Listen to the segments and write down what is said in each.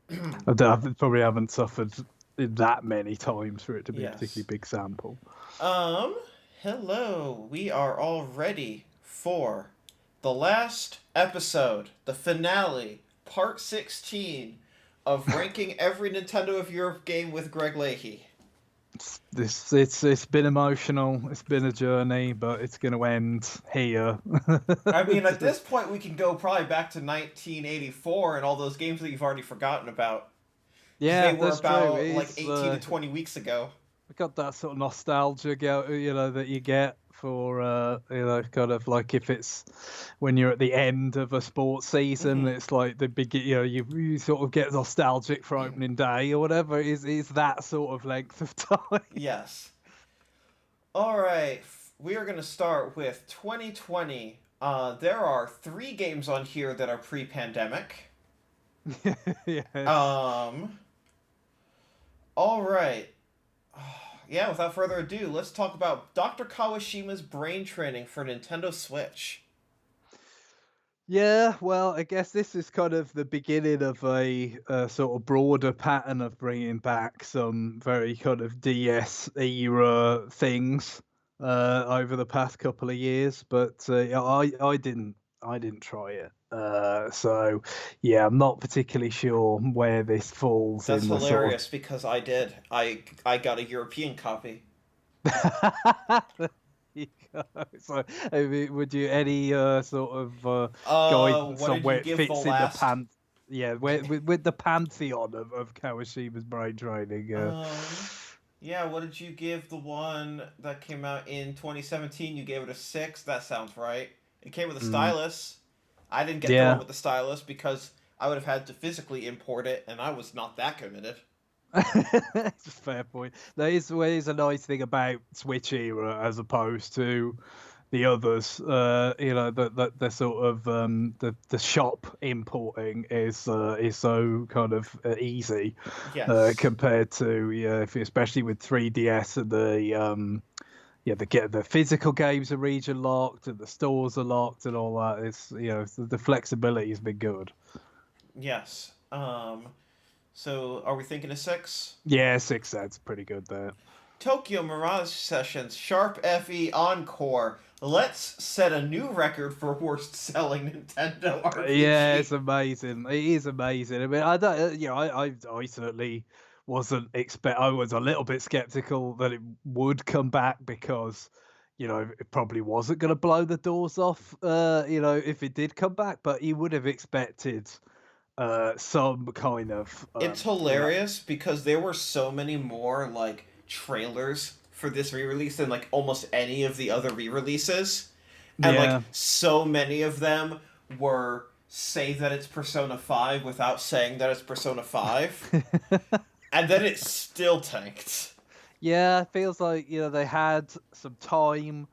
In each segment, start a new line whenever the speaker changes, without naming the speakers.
probably haven't suffered that many times for it to be a particularly
Yes.
big sample.
Um, Hello. We are all ready for the last episode, the finale, part 16 of ranking every Nintendo of Europe game with Greg Leahy.
It's been emotional. It's been a journey, but it's going to end here.
I mean, at this point, we can go probably back to 1984 and all those games that you've already forgotten about. Because they
Yeah,
were
that's true.
about like
It's
18 to 20 weeks ago.
we got that sort of nostalgia, that you get for kind of like if it's when you're at the end of a sports season,
Hmm.
it's like the big, you sort of get nostalgic for opening day or whatever. Is that sort of length of time?
Yes. All right. We are going to start with 2020. There are three games on here that are pre pandemic.
Yes.
Um, all right. Yeah, without further ado, let's talk about Dr. Kawashima's brain training for Nintendo Switch.
Yeah, well, I guess this is kind of the beginning of a sort of broader pattern of bringing back some very kind of DS era things over the past couple of years. But yeah, I didn't try it. So yeah, I'm not particularly sure where this falls
That's
in the sort
hilarious because I did. I got a European copy.
of. You go. So, I mean, would you any sort of guidance
What
on
did you
where it
give the
fits in the
last?
pan? Yeah, where with the pantheon of Kawashima's brain training.
Um, yeah, what did you give the one that came out in 2017? You gave it a 6. That sounds right. It came with a
Mm,
stylus. I didn't get the one
yeah,
with the stylus because I would have had to physically import it, and I was not that committed.
it's a fair point. There is a nice thing about Switch era as opposed to the others. The sort of the shop importing is so kind of easy
Yes.
compared to especially with 3DS and the physical games are region locked and the stores are locked and all that. It's the flexibility has been good.
Yes. So are we thinking a 6?
Yeah, 6 cents pretty good there.
Tokyo Mirage Sessions, Sharp FE Encore. Let's set a new record for worst selling Nintendo
Yeah, it's
RPG.
amazing. It is amazing. I mean, I don't, I certainly wasn't expect. I was a little bit skeptical that it would come back because, it probably wasn't going to blow the doors off. If it did come back, but you would have expected some kind of,
It's hilarious because there were so many more like trailers for this re-release than like almost any of the other re-releases. And like
yeah.
so many of them were say that it's Persona 5 without saying that it's Persona 5, and then it still tanked.
Yeah, it feels like, they had some time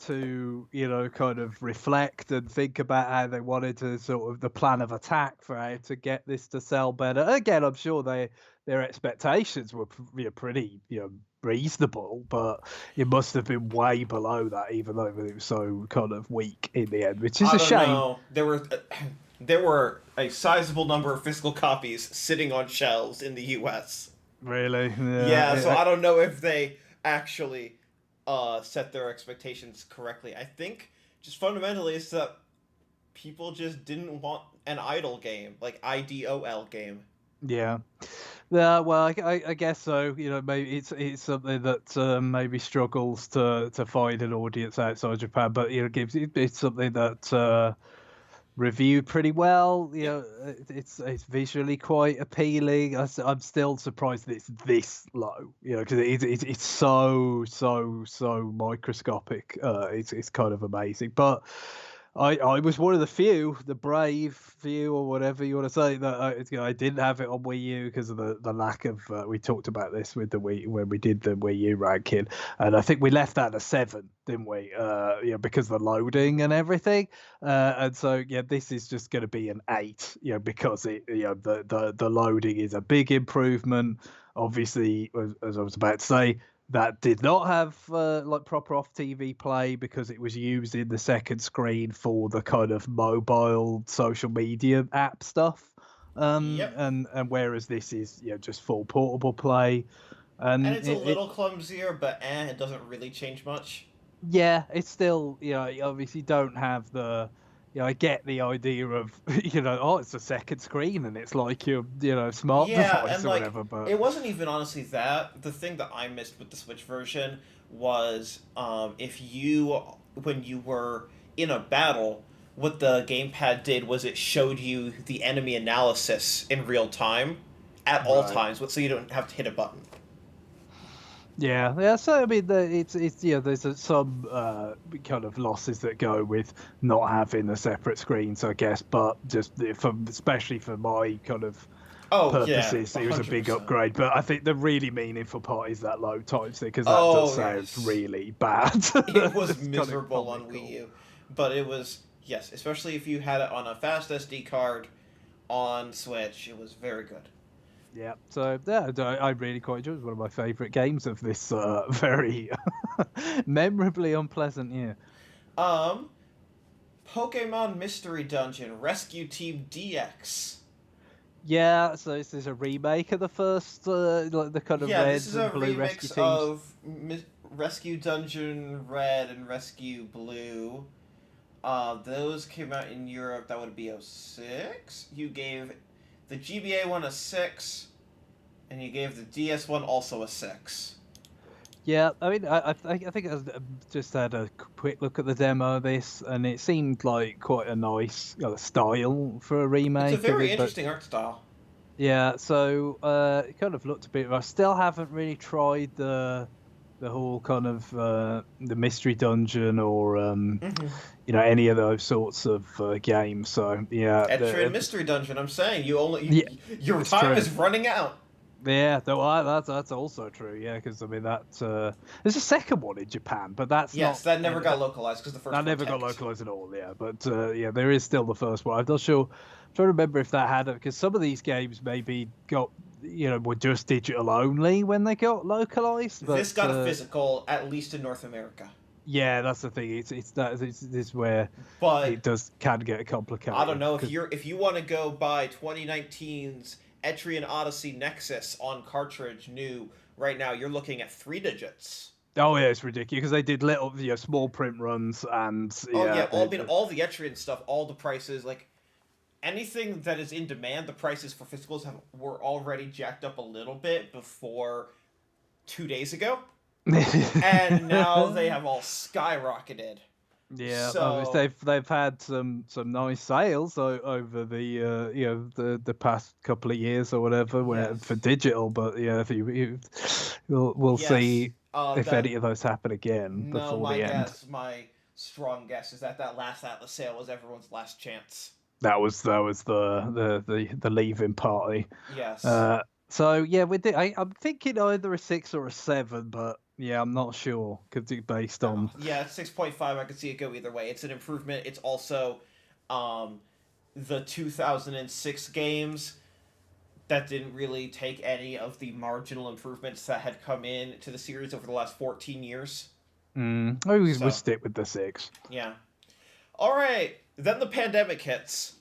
to, kind of reflect and think about how they wanted to sort of the plan of attack for how to get this to sell better. Again, I'm sure their expectations were pretty, reasonable, but it must have been way below that, even though it was so kind of weak in the end, which is
I
a
don't
shame.
know. There were a sizable number of physical copies sitting on shelves in the US.
Really.
Yeah, so
Yeah.
I don't know if they actually set their expectations correctly. I think just fundamentally it's that people just didn't want an idle game, like IDOL game.
Yeah. Yeah, well, I guess so. Maybe it's something that maybe struggles to find an audience outside Japan, but gives it's something that reviewed pretty well.
Yep.
It's visually quite appealing. I'm still surprised that it's this low. Because it's so microscopic. It's kind of amazing, but. I was one of the few, the brave few, or whatever you want to say, that I didn't have it on Wii U because of the lack of. We talked about this with the Wii when we did the Wii U ranking, and I think we left that at a 7, didn't we? Because of the loading and everything, and so yeah, this is just going to be an 8, because the loading is a big improvement. Obviously, as I was about to say, that did not have like proper off TV play because it was using the second screen for the kind of mobile social media app stuff.
Yep.
And whereas this is just full portable play,
And
and
it's a little clumsier, but it doesn't really change much.
yeah, it's still, you obviously don't have the, I get the idea of, oh, it's a second screen and it's like your, smart
Yeah,
device
and
or
like
whatever, but
it wasn't even honestly that. The thing that I missed with the Switch version was if you when you were in a battle, what the gamepad did was it showed you the enemy analysis in real time at all
right.
times, so you don't have to hit a button.
Yeah. So I mean, it's there's some kind of losses that go with not having a separate screens, I guess, but just especially for my kind of
Oh yeah,
purposes, it was a big
100%.
upgrade. But I think the really meaningful part is that load times thing, because that does
Oh
sound
yes,
really bad.
it was
It's kind of
miserable on Wii
comical.
U, but it was yes, especially if you had it on a fast SD card on Switch, it was very good.
Yeah, so yeah, I really quite enjoyed it. It was one of my favourite games of this very memorably unpleasant year.
Um, Pokemon Mystery Dungeon Rescue Team DX.
Yeah, so this is a remake of the first, like the kind of
Yeah, this
red
is a
and blue rescue
remix
teams.
of Rescue Dungeon Red and Rescue Blue. Those came out in Europe. That would be '06. You gave the GBA one a 6, and you gave the DS one also a 6.
Yeah, I mean, I think I just had a quick look at the demo of this, and it seemed like quite a nice style for a
It's a
remake of
very
it. But
interesting art style.
yeah, so it kind of looked a bit. I still haven't really tried the whole kind of the mystery dungeon or
Mm-hmm.
any of those sorts of games. So yeah,
Etrian Mystery Dungeon. I'm saying
yeah,
your
it's
time
true.
is running out.
Yeah, though that's also true. Yeah, because I mean there's a second one in Japan, but that's not.
Yes, that never got localized because the first
That
one
never got
tanked.
localized at all. Yeah, but yeah, there is still the first one. I'm not sure. I'm trying to remember if that had it, because some of these games maybe got were just digital only when they got localized.
This
But
got a physical, at least in North America.
yeah, that's the thing. It's this where
But
it does can get
I don't
complicated.
know if you want to go buy 2019's Etrian Odyssey Nexus on cartridge new right now, you're looking at 3 digits.
Oh yeah, it's ridiculous because they did little small print runs and
Oh
yeah,
yeah, all the Etrian stuff, all the prices, like anything that is in demand, the prices for physicals were already jacked up a little bit before 2 days ago, and now they have all skyrocketed.
Yeah,
So
they've had some nice sales over the the past couple of years or whatever where for
yes,
digital, but yeah, if we'll
yes,
see if
that
any of those happen again
no,
before the end.
my strong guess is that last Atlas sale was everyone's last chance.
That was the leaving party.
Yes.
Uh, so yeah, I'm thinking either a 6 or a 7, but yeah, I'm not sure because it's based on.
Yeah, 6.5. I could see it go either way. It's an improvement. It's also um, the 2006 games that didn't really take any of the marginal improvements that had come in to the series over the last 14 years.
Maybe we'll
So,
stick with the 6.
yeah. All right. Then the pandemic hits.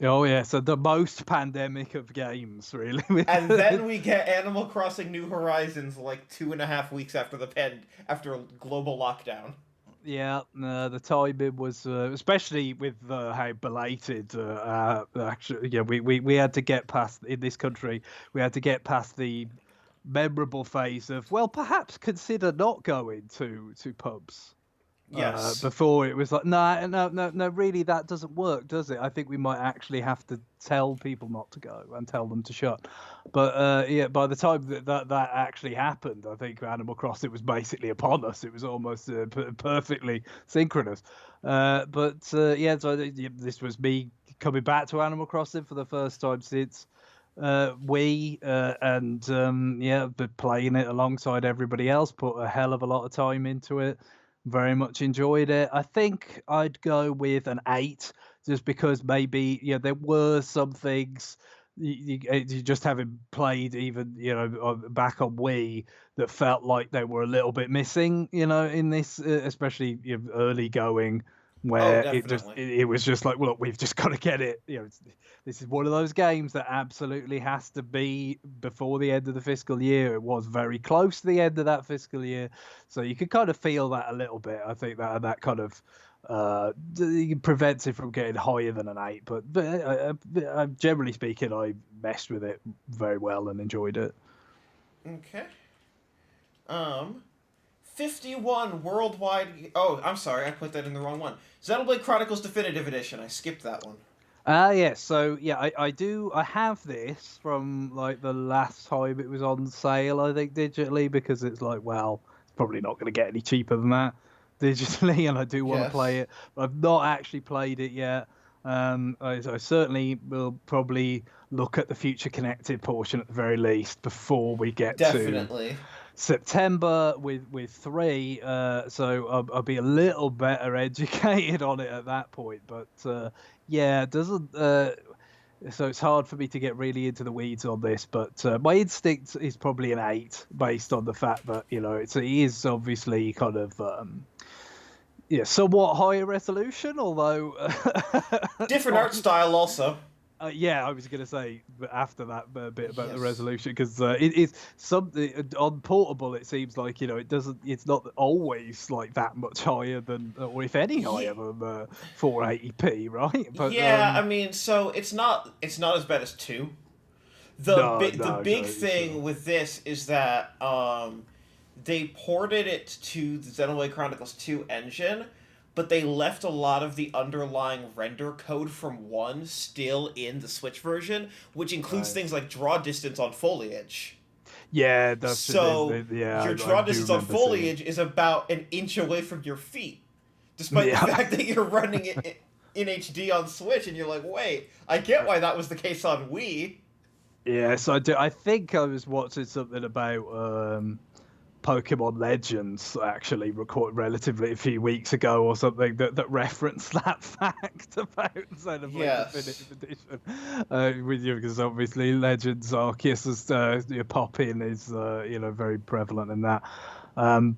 Oh yeah, so the most pandemic of games, really.
And then we get Animal Crossing New Horizons like 2.5 weeks after after a global lockdown.
Yeah, the timing was, especially with how belated. Actually, yeah, we had to get past in this country. We had to get past the memorable phase of, well, perhaps consider not going to pubs.
Yes.
Before it was like, no, really, that doesn't work, does it? I think we might actually have to tell people not to go and tell them to shut. But yeah, by the time that actually happened, I think Animal Crossing was basically upon us. It was almost perfectly synchronous. But yeah, so this was me coming back to Animal Crossing for the first time since and yeah, but playing it alongside everybody else, put a hell of a lot of time into it. Very much enjoyed it. I think I'd go with an 8, just because maybe there were some things you just haven't played even back on Wii that felt like they were a little bit missing in this especially early going where
definitely.
it was just like, well, look, we've just got to get it. This is one of those games that absolutely has to be before the end of the fiscal year. It was very close to the end of that fiscal year, so you could kind of feel that a little bit. I think that kind of prevents it from getting higher than an 8. But generally speaking, I messed with it very well and enjoyed it.
Okay. 51 worldwide. Oh, I'm sorry, I put that in the wrong one. Zettable Chronicles Definitive Edition. I skipped that one.
Yeah, so yeah, I have this from like the last time it was on sale, I think, digitally, because it's like, well, it's probably not going to get any cheaper than that digitally, and I do want to play it, but I've not actually played it yet. I certainly will probably look at the future connected portion at the very least before we get to September with 3, so I'll be a little better educated on it at that point. But yeah, it doesn't. So it's hard for me to get really into the weeds on this. But my instinct is probably an 8, based on the fact that it is obviously kind of somewhat higher resolution, although
different art style also.
Yeah, I was going to say after that bit about the resolution, because it is something on portable. It seems like it's not always like that much higher than, or if any higher than 480p, right? But
I mean, so it's not as bad as 2. The big thing with this is that they ported it to the Xenoblade Chronicles 2 engine, but they left a lot of the underlying render code from 1 still in the Switch version, which includes things like draw distance on foliage.
Yeah, that's
so. Your draw distance on foliage is about an inch away from your feet, despite the fact that you're running it in HD on Switch, and you're like, wait, I get why that was the case on Wii.
Yes, I do. I think I was watching something about Pokemon Legends, actually, recorded relatively a few weeks ago or something, that referenced that fact about Xenoblade Definitive Edition. Because obviously Legends Arceus' pop-in is very prevalent in that.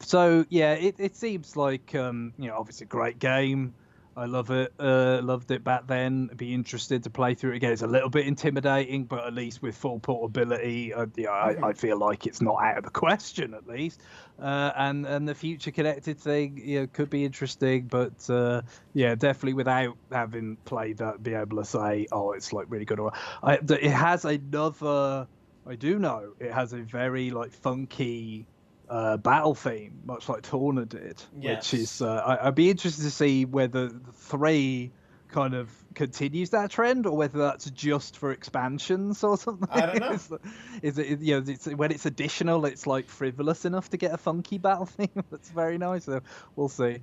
So yeah, it seems like obviously a great game. I love it. Loved it back then. I'd be interested to play through it again. It's a little bit intimidating, but at least with full portability, I feel like it's not out of the question, at least. And the future connected thing, could be interesting, but yeah, definitely without having played that, be able to say, oh, it's like really good. It has another. I do know it has a very like funky battle theme, much like Torna did, which is I'd be interested to see whether 3 kind of continues that trend, or whether that's just for expansions or something.
I don't know.
Is it when it's additional, it's like frivolous enough to get a funky battle theme? That's very nice. So we'll see.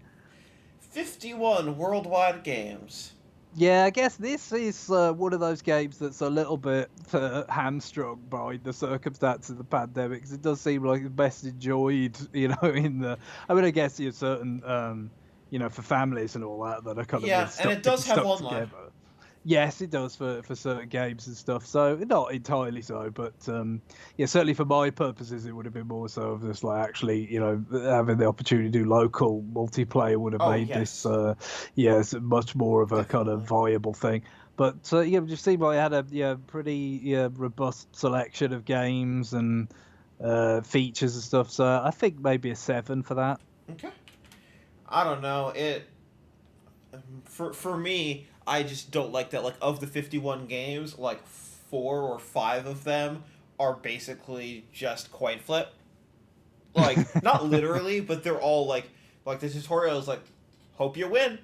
51 worldwide games.
Yeah, I guess this is one of those games that's a little bit hamstrung by the circumstances of the pandemic, because it does seem like the best enjoyed, in the. I mean, I guess certain, for families and all that are kind of
and it does have online.
Together. Yes, it does for certain games and stuff. So not entirely so, but certainly for my purposes, it would have been more so of just like actually, having the opportunity to do local multiplayer would have made this, much more of a kind of viable thing. But it just seemed like it had a pretty robust selection of games and features and stuff. So I think maybe a 7 for that.
Okay. I don't know it. For me, I just don't like that. Like, of the 51 games, like 4 or 5 of them are basically just coin flip. Like, not literally, but they're all like the tutorial is like, hope you win.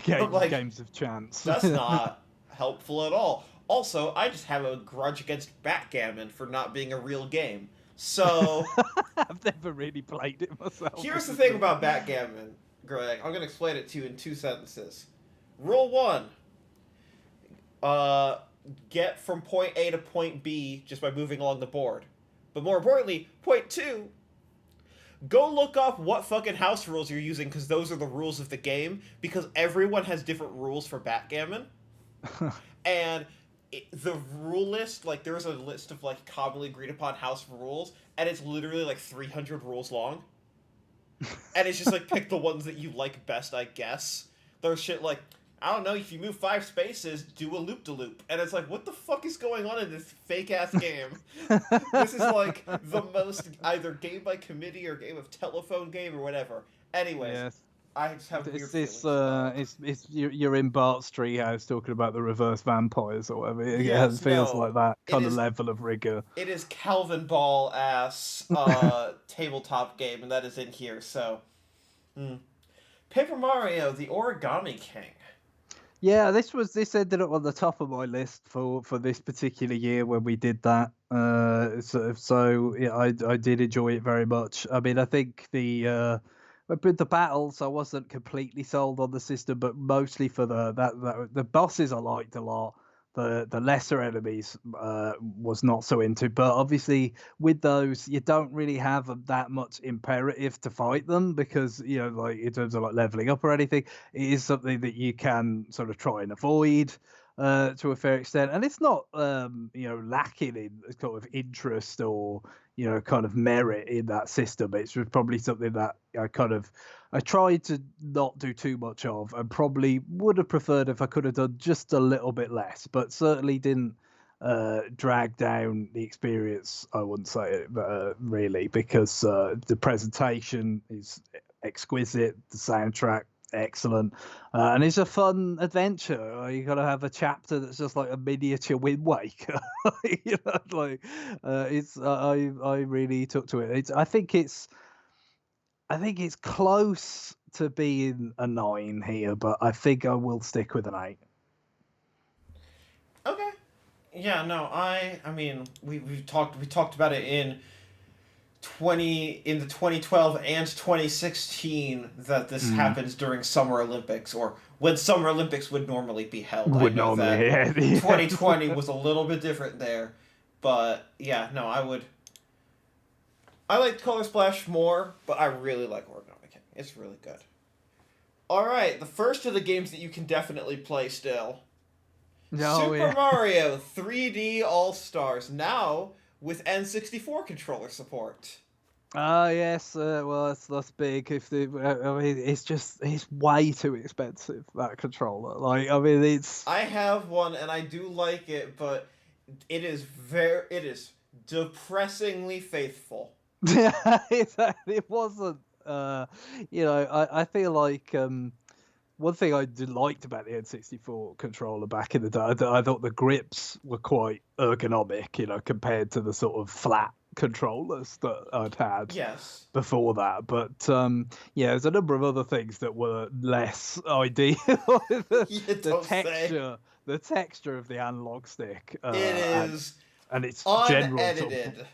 Games of chance.
That's not helpful at all. Also, I just have a grudge against Backgammon for not being a real game. So
I've never really played it myself.
Here's the thing about Backgammon, Greg. I'm going to explain it to you in 2 sentences. Rule 1. Get from point A to point B just by moving along the board. But more importantly, point 2. Go look up what fucking house rules you're using, because those are the rules of the game. Because everyone has different rules for Backgammon. And the rule list, like, there's a list of, like, commonly agreed upon house rules, and it's literally, like, 300 rules long. And it's just, like, pick the ones that you like best, I guess. there's shit like, I don't know, if you move 5 spaces, do a loop-de-loop. And it's like, what the fuck is going on in this fake-ass game? This is like the most either game by committee or game of telephone game or whatever. Anyways,
Yes.
I just have weird
It's
feelings
this.
about it.
It's you're in Bart's treehouse talking about the reverse vampires or whatever.
Yes,
It feels
no,
like that
it
kind of
is-
level of rigor.
It is Calvin Ball ass tabletop game, and that is in here. So, Paper Mario: The Origami King.
Yeah, this ended up on the top of my list for this particular year when we did that. So yeah, I did enjoy it very much. I mean, I think with the battles, I wasn't completely sold on the system, but mostly for the bosses I liked a lot. The lesser enemies was not so into, but obviously with those you don't really have that much imperative to fight them because like in terms of like leveling up or anything, it is something that you can sort of try and avoid to a fair extent, and it's not lacking in kind of interest or kind of merit in that system. It's probably something that I tried to not do too much of, and probably would have preferred if I could have done just a little bit less, but certainly didn't drag down the experience. I wouldn't say really, because the presentation is exquisite, the soundtrack excellent, and it's a fun adventure. You got to have a chapter that's just like a miniature Wind Waker. It's I really took to it. I think it's close to being a 9 here, but I think I will stick with an 8.
Okay. Yeah. No. I mean, we talked about it in the 2012 and 2016 that this happens during Summer Olympics, or when Summer Olympics would normally be held. I know that 2020 was a little bit different there, but yeah, no, I liked Color Splash more, but I really like Origami King. It's really good. All right, the first of the games that you can definitely play still. Super Mario 3D All-Stars, now with N64 controller support.
Yes. Well, that's big. If I mean, it's way too expensive, that controller. Like, I mean,
I have one and I do like it, but it is depressingly faithful.
Yeah, it wasn't. I feel like one thing I liked about the N64 controller back in the day, I thought the grips were quite ergonomic, compared to the sort of flat controllers that I'd had before that. But there's a number of other things that were less ideal. The texture of the analog stick.
It is
and its
unedited.
General sort of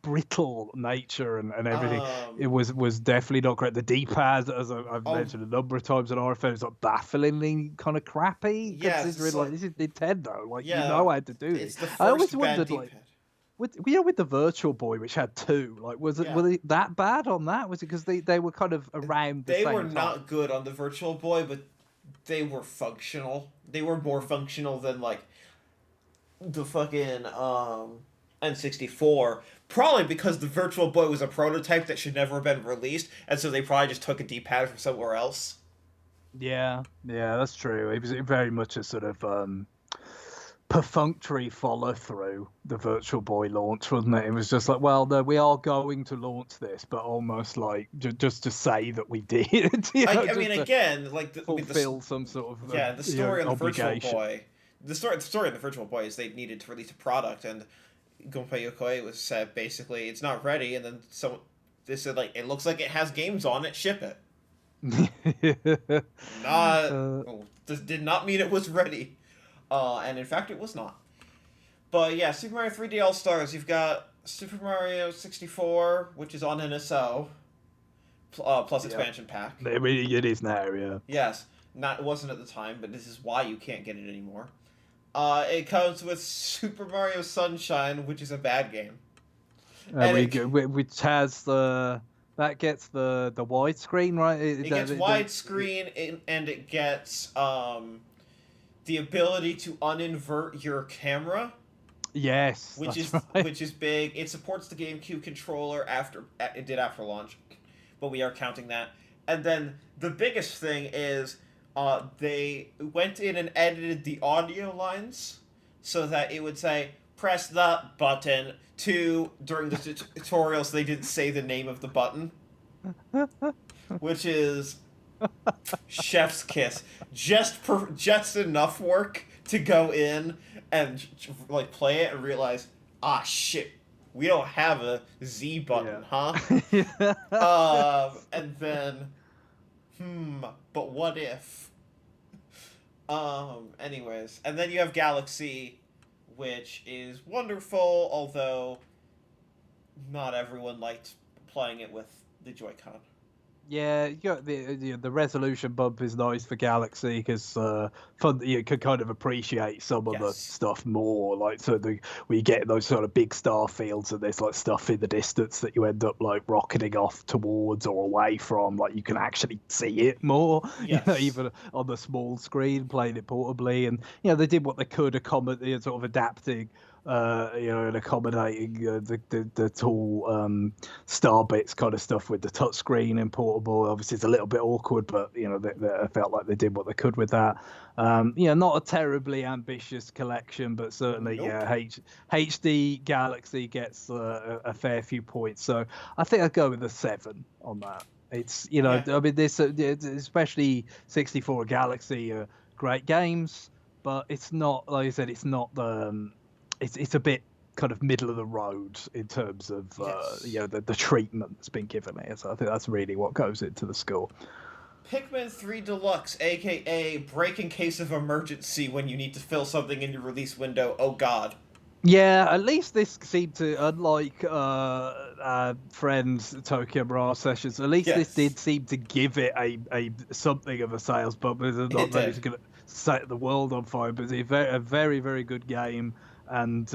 brittle nature and everything. It was definitely not great. The D-pad, as I've mentioned a number of times in RFM, is like bafflingly kind of crappy.
Yes,
considering like this is Nintendo, like
you
know how to do this. I always wondered like with the Virtual Boy, which had 2, like were they that bad on that? Was it because they were kind of around the same time?
They were not good on the Virtual Boy, but they were functional. They were more functional than like the fucking N64, probably because the Virtual Boy was a prototype that should never have been released, and so they probably just took a D-pad from somewhere else.
Yeah, that's true. It was very much a sort of perfunctory follow-through, the Virtual Boy launch, wasn't it? It was just like, well, no, we are going to launch this, but almost like just to say that we did.
I mean, again, like
fulfill some sort of
the story on the Virtual Boy. The story on the Virtual Boy is they needed to release a product, and Gunpei Yokoi was said basically it's not ready, and then they said like it looks like it has games on it, ship it. This did not mean it was ready, and in fact it was not. But yeah, Super Mario 3D All Stars. You've got Super Mario 64, which is on NSO, plus expansion pack.
It is now, yeah.
Yes, it wasn't at the time, but this is why you can't get it anymore. It comes with Super Mario Sunshine, which is a bad game.
Which has that gets the widescreen, right?
It gets widescreen, and it gets the ability to uninvert your camera.
Yes,
which is big. It supports the GameCube controller after launch, but we are counting that. And then the biggest thing is they went in and edited the audio lines so that it would say press the button to during the tutorials they didn't say the name of the button, which is chef's kiss. Just enough work to go in and like play it and realize, ah shit, we don't have a Z button, huh? And then but what if? Anyways, and then you have Galaxy, which is wonderful, although not everyone liked playing it with the Joy-Con.
Yeah, you got the resolution bump is nice for Galaxy because you can kind of appreciate some of the stuff more. Like where you get those sort of big star fields and there's like stuff in the distance that you end up like rocketing off towards or away from. Like you can actually see it more.
Yes.
Even on the small screen, playing it portably, and they did what they could accommodate, sort of adapting. And accommodating the tall star bits kind of stuff with the touchscreen and portable. Obviously, it's a little bit awkward, but they felt like they did what they could with that. Not a terribly ambitious collection, but certainly, HD Galaxy gets a fair few points. So I think I'd go with a 7 on that. It's I mean, this especially 64 Galaxy are great games, but it's not, like I said, it's not the It's a bit kind of middle of the road in terms of the treatment that's been given here. So I think that's really what goes into the score.
Pikmin 3 Deluxe, aka break in case of emergency when you need to fill something in your release window. Oh god.
Yeah, at least this seemed to, unlike friends Tokyo Mirage Sessions, at least this did seem to give it a something of a sales bump. It's not that it's going to set the world on fire, but it's a very, very good game. And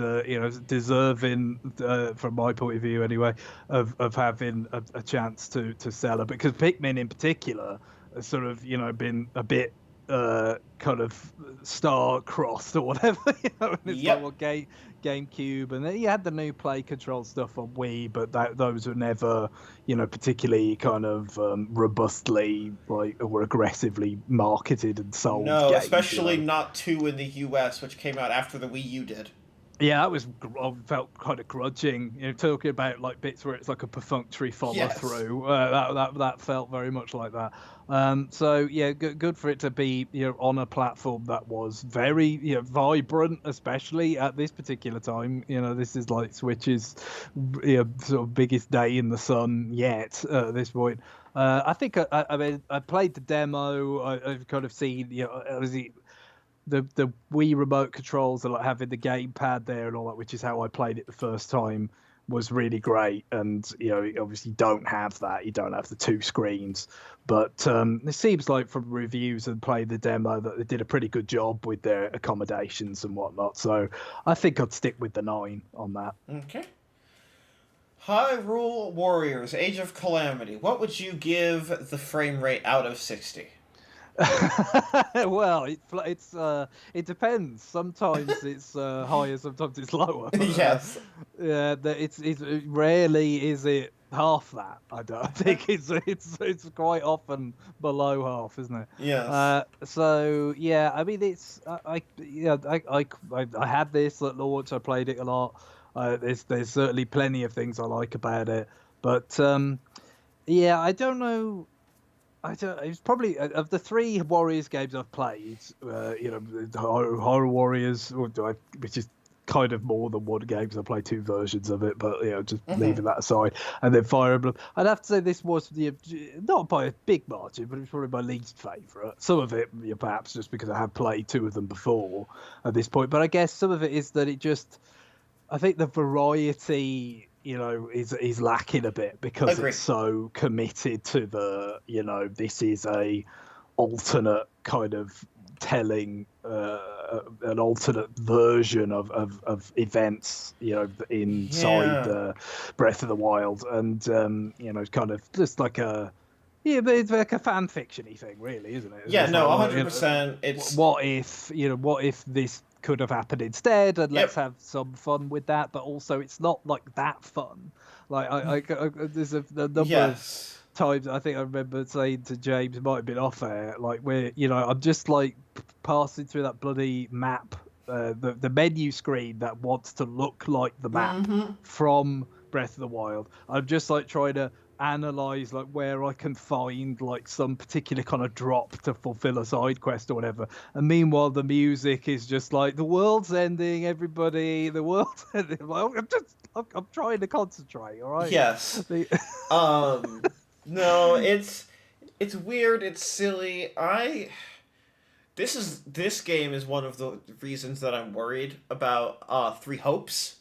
deserving, from my point of view anyway, of having a chance to sell it, because Pikmin in particular has sort of been a bit kind of star-crossed or whatever, and it's like GameCube, and then you had the new play control stuff on Wii, but those were never particularly kind of robustly or aggressively marketed and sold.
No,
games,
especially not 2 in the US, which came out after the Wii U did.
Yeah, I felt kind of grudging. Talking about like bits where it's like a perfunctory follow through. That felt very much like that. So yeah, good for it to be on a platform that was very vibrant, especially at this particular time. This is like Switch's sort of biggest day in the sun yet at this point. I think I mean I played the demo. I've kind of seen the Wii remote controls and like having the gamepad there and all that, which is how I played it the first time, was really great. And obviously you don't have that. You don't have the 2 screens. But it seems like from reviews and playing the demo that they did a pretty good job with their accommodations and whatnot. So I think I'd stick with the 9 on that.
Okay. Hyrule Warriors: Age of Calamity. What would you give the frame rate out of 60?
Well, it depends. Sometimes it's higher, sometimes it's lower.
Yes.
It's rarely is it half that. I don't think it's quite often below half, isn't it?
Yes.
So yeah, I mean I had this at launch. I played it a lot. There's certainly plenty of things I like about it, but yeah, I don't know. It's probably of the 3 Warriors games I've played, Horror Warriors, which is kind of more than one game because I played 2 versions of it, but just leaving that aside, and then Fire Emblem. I'd have to say this was not by a big margin, but it was probably my least favourite. Some of it, perhaps, just because I have played 2 of them before at this point, but I guess some of it is that I think the variety is lacking a bit because it's so committed to the this is a alternate kind of telling, an alternate version of events inside the Breath of the Wild, and it's kind of just like a but it's like a fan fiction-y thing, really, isn't it?
Yeah, no, 100%. It's
what if this could have happened instead, and let's have some fun with that. But also, it's not like that fun. Like there's a number of times I think I remember saying to James, it might have been off air, like where I'm just like passing through that bloody map, the menu screen that wants to look like the map from Breath of the Wild. I'm just like trying to analyze like where I can find like some particular kind of drop to fulfill a side quest or whatever. And meanwhile, the music is just like the world's ending, everybody. The world's ending. Like, I'm trying to concentrate. All right.
Yes. No, it's weird. It's silly. This game is one of the reasons that I'm worried about Three Hopes,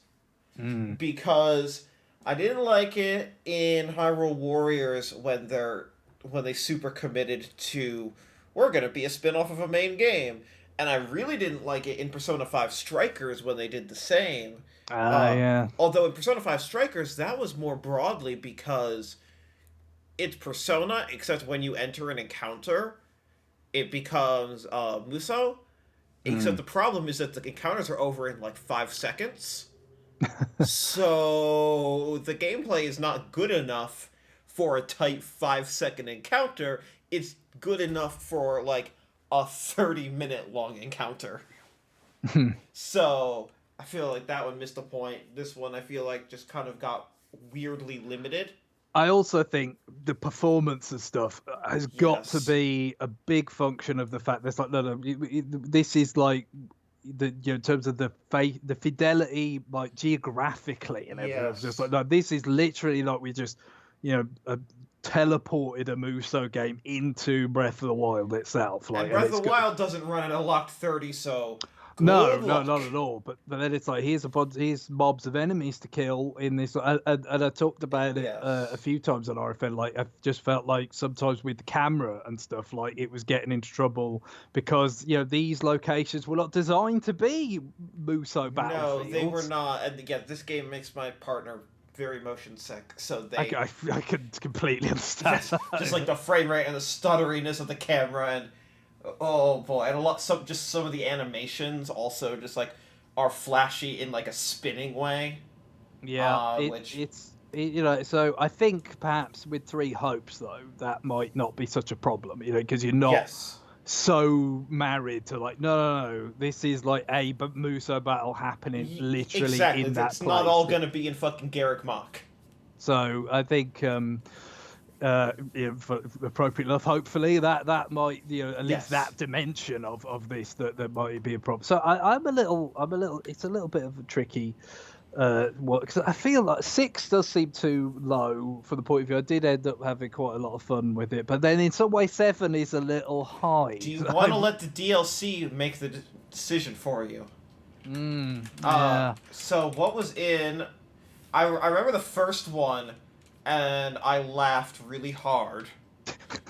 because I didn't like it in Hyrule Warriors when they super committed to, we're gonna be a spin-off of a main game, and I really didn't like it in Persona 5 Strikers when they did the same.
Yeah.
Although in Persona 5 Strikers, that was more broadly because it's Persona, except when you enter an encounter, it becomes Musou. Except the problem is that the encounters are over in like 5 seconds. So the gameplay is not good enough for a tight 5-second encounter. It's good enough for like a 30-minute long encounter. So I feel like that one missed the point. This one I feel like just kind of got weirdly limited.
I also think the performance and stuff has got to be a big function of the fact there's like no, this is like in terms of the fidelity, like geographically and everything. It's just like no, this is literally like we just teleported a Musou game into Breath of the Wild itself. Like,
and Breath of the Wild doesn't run at a locked 30, so.
No, not at all. But then it's like here's mobs of enemies to kill in this, and I talked about it a few times on RFN. Like I just felt like sometimes with the camera and stuff, like it was getting into trouble because these locations were not designed to be Musou battlefields.
No, they were not. And again, this game makes my partner very motion sick. So I
could completely understand.
Just like the frame rate and the stutteriness of the camera and. Oh boy, and some of the animations also just like are flashy in like a spinning way.
Yeah, so I think perhaps with Three Hopes though that might not be such a problem, because you're not so married to like no, this is like a Musou battle happening literally in that
it's
place.
not all gonna be in fucking Garrick Mach.
So I think. Appropriate enough. Hopefully, that might at least that dimension of this that might be a problem. So I'm a little. It's a little bit of a tricky. Because I feel like 6 does seem too low for the point of view. I did end up having quite a lot of fun with it, but then in some way 7 is a little high.
Do you want to let the DLC make the decision for you? So what was in? I remember the first one. And I laughed really hard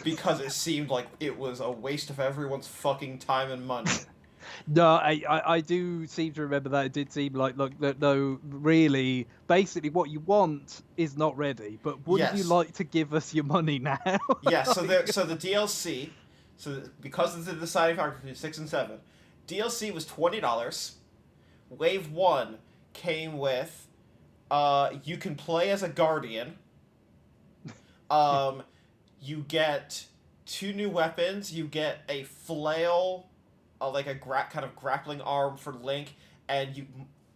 because it seemed like it was a waste of everyone's fucking time and money.
No, I do seem to remember that. It did seem like no, really, basically what you want is not ready. But would you like to give us your money now?
Yeah. So the DLC, because it's the deciding factor between 6 and 7, DLC was $20. Wave 1 came with, you can play as a guardian. You get 2 new weapons. You get a flail, like a kind of grappling arm for Link, and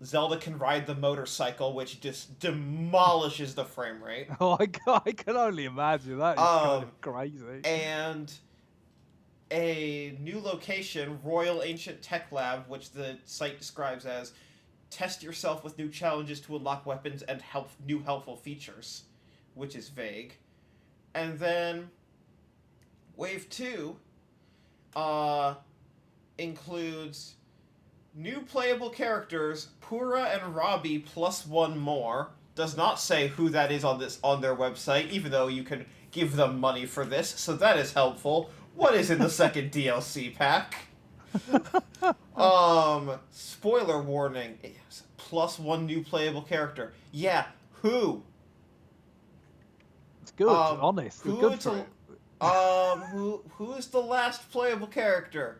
Zelda can ride the motorcycle, which just demolishes the frame rate.
Oh, I can only imagine that. It's kind of crazy.
And a new location, Royal Ancient Tech Lab, which the site describes as test yourself with new challenges to unlock weapons and new helpful features, which is vague. And then Wave 2 includes new playable characters, Pura and Robbie plus 1 more. Does not say who that is on their website, even though you can give them money for this, so that is helpful. What is in the second DLC pack? Spoiler warning. Plus 1 new playable character. Yeah, who?
Good, honest. Good for it.
Who's the last playable character?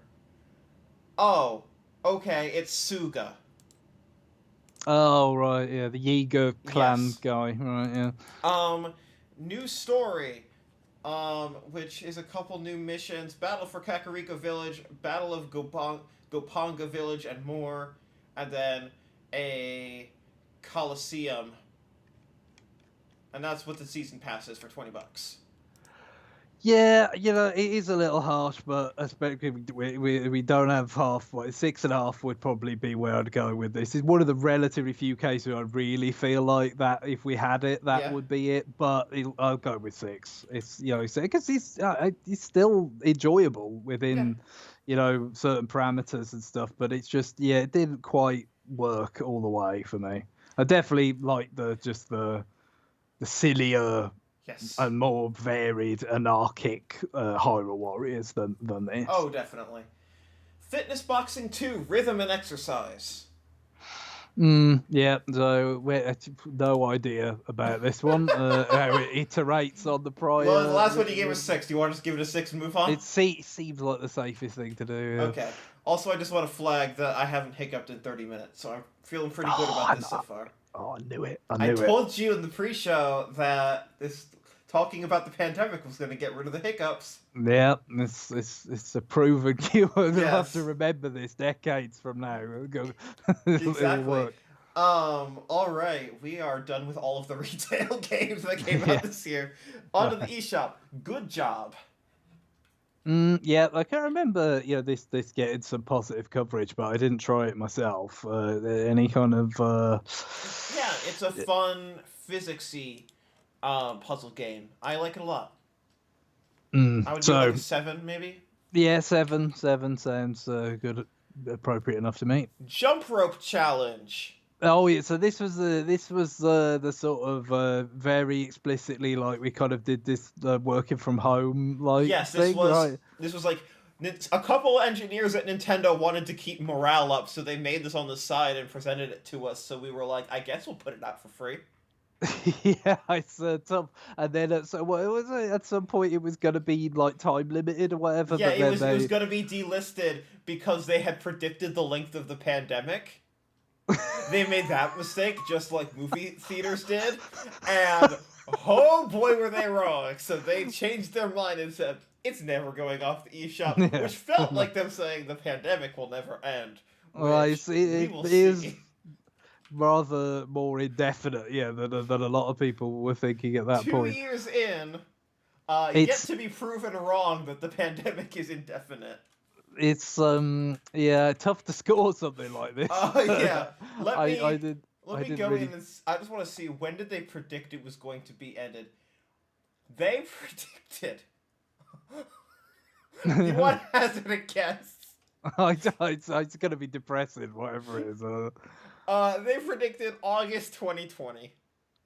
Oh, okay, it's Suga.
Oh right, yeah, the Yiga clan guy, right? Yeah.
New story. which is a couple new missions: Battle for Kakariko Village, Battle of Gopanga Village, and more, and then a Coliseum, and that's what the season pass is for $20.
Yeah, it is a little harsh, but especially we don't have half. 6.5 would probably be where I'd go with this. It's one of the relatively few cases where I really feel like that if we had it, that would be it. But I'll go with 6. It's because it's still enjoyable within certain parameters and stuff. But it's just it didn't quite work all the way for me. I definitely like the sillier.
Yes.
And more varied, anarchic Hyrule Warriors than this.
Oh, definitely. Fitness Boxing 2, Rhythm and Exercise.
Yeah, so no idea about this one. How it iterates on the prior.
Well, the last one you gave us 6. Do you want to just give it a 6 and move on?
It seems like the safest thing to do. Yeah.
Okay. Also, I just want to flag that I haven't hiccuped in 30 minutes, so I'm feeling pretty good about this so far.
Oh, I knew it.
I told you in the pre-show that this talking about the pandemic was going to get rid of the hiccups.
Yeah, it's a proven cue. We'll have to remember this decades from now.
Exactly. All right, we are done with all of the retail games that came out this year. On to the eShop. Good job.
Yeah, I can't remember, this getting some positive coverage, but I didn't try it myself. Any kind of
yeah, it's a fun physicsy puzzle game. I like it a lot. I would do like a 7, maybe.
Yeah, 7 sounds good, appropriate enough to me.
Jump rope challenge.
Oh yeah, so this was the sort of very explicitly like we kind of did this working from home
thing, right? This was like a couple engineers at Nintendo wanted to keep morale up, so they made this on the side and presented it to us. So we were like, I guess we'll put it out for free.
Yeah, it's tough. And then at some point it was going to be like time limited or whatever.
Yeah, it was going to be delisted because they had predicted the length of the pandemic. They made that mistake just like movie theaters did, and oh boy were they wrong. So they changed their mind and said it's never going off the eShop, which felt like them saying the pandemic will never end.
Well, it is rather more indefinite, than a lot of people were thinking at that point.
2 years in, yet to be proven wrong that the pandemic is indefinite.
It's tough to score something like this.
Yeah. Let me go
really...
in and I just want to see, when did they predict it was going to be ended? They predicted. You want to hazard a guess?
It's going to be depressing, whatever it is.
They predicted August 2020.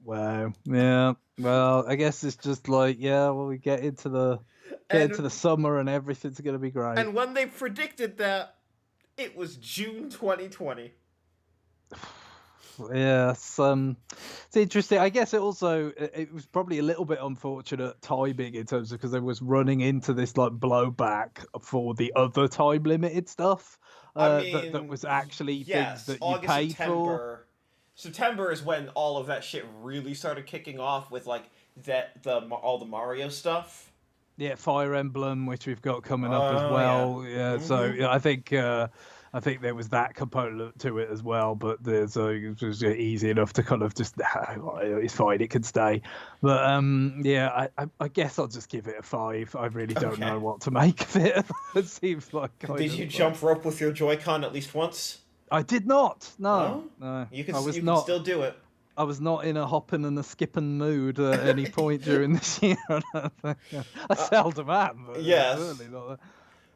Wow. Yeah. Well, I guess it's just like, we get into the summer and everything's going to be great.
And when they predicted that, it was June 2020.
Yeah, it's interesting. I guess it was probably a little bit unfortunate timing in terms of because they was running into this like blowback for the other time limited stuff. That was actually things that you paid for.
September is when all of that shit really started kicking off with like all the Mario stuff.
Yeah, Fire Emblem, which we've got coming up as well. Yeah, so I think there was that component to it as well. But it was easy enough to kind of just it's fine, it can stay. But I guess I'll just give it a 5. I really don't know what to make of it. It seems like.
Did you jump rope with your Joy-Con at least once?
I did not. No.
You can still do it.
I was not in a hopping and a skipping mood at any point during this year. I seldom am.
Yes.
Really not.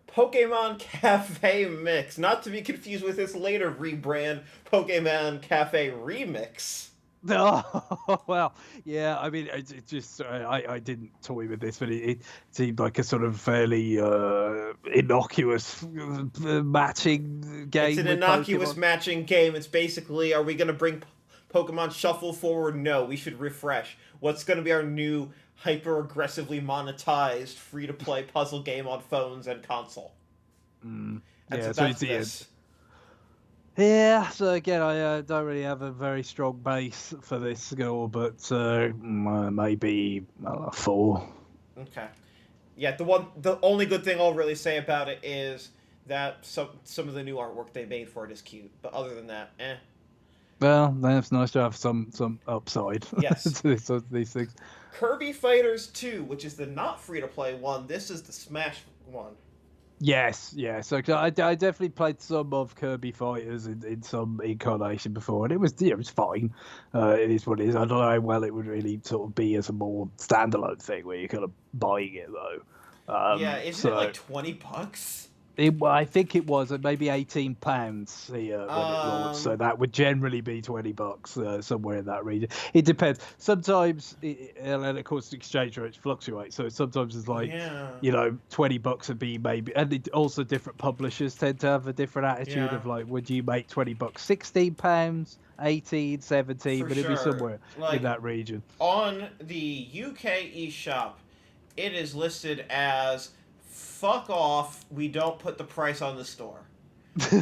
Pokemon Cafe Mix, not to be confused with its later rebrand, Pokemon Cafe Remix.
Oh, well, yeah, I mean, I didn't toy with this, but it seemed like a sort of fairly innocuous matching game.
It's an innocuous matching game. It's basically, are we going to bring Pokemon Shuffle forward? No, we should refresh. What's going to be our new hyper-aggressively monetized free-to-play puzzle game on phones and console?
Yeah, so again, I don't really have a very strong base for this score, but maybe 4.
Okay. Yeah, the only good thing I'll really say about it is that some of the new artwork they made for it is cute. But other than that, eh.
Well, then it's nice to have some upside
Yes.
to these things.
Kirby Fighters 2, which is the not free to play one. This is the Smash one.
Yes, yeah. So I definitely played some of Kirby Fighters in some incarnation before, and it was fine. It is what it is. I don't know how well it would really sort of be as a more standalone thing where you're kind of buying it though.
Yeah, isn't it like $20?
I think it was maybe £18 here when it launched, so that would generally be $20 somewhere in that region. It depends. Sometimes, and of course, the exchange rates fluctuate. So sometimes it's like, $20 would be maybe, and also different publishers tend to have a different attitude of like, would you make $20, £16, 18, 17, but it'd be somewhere in that region.
On the UK eShop, it is listed as fuck off, we don't put the price on the store.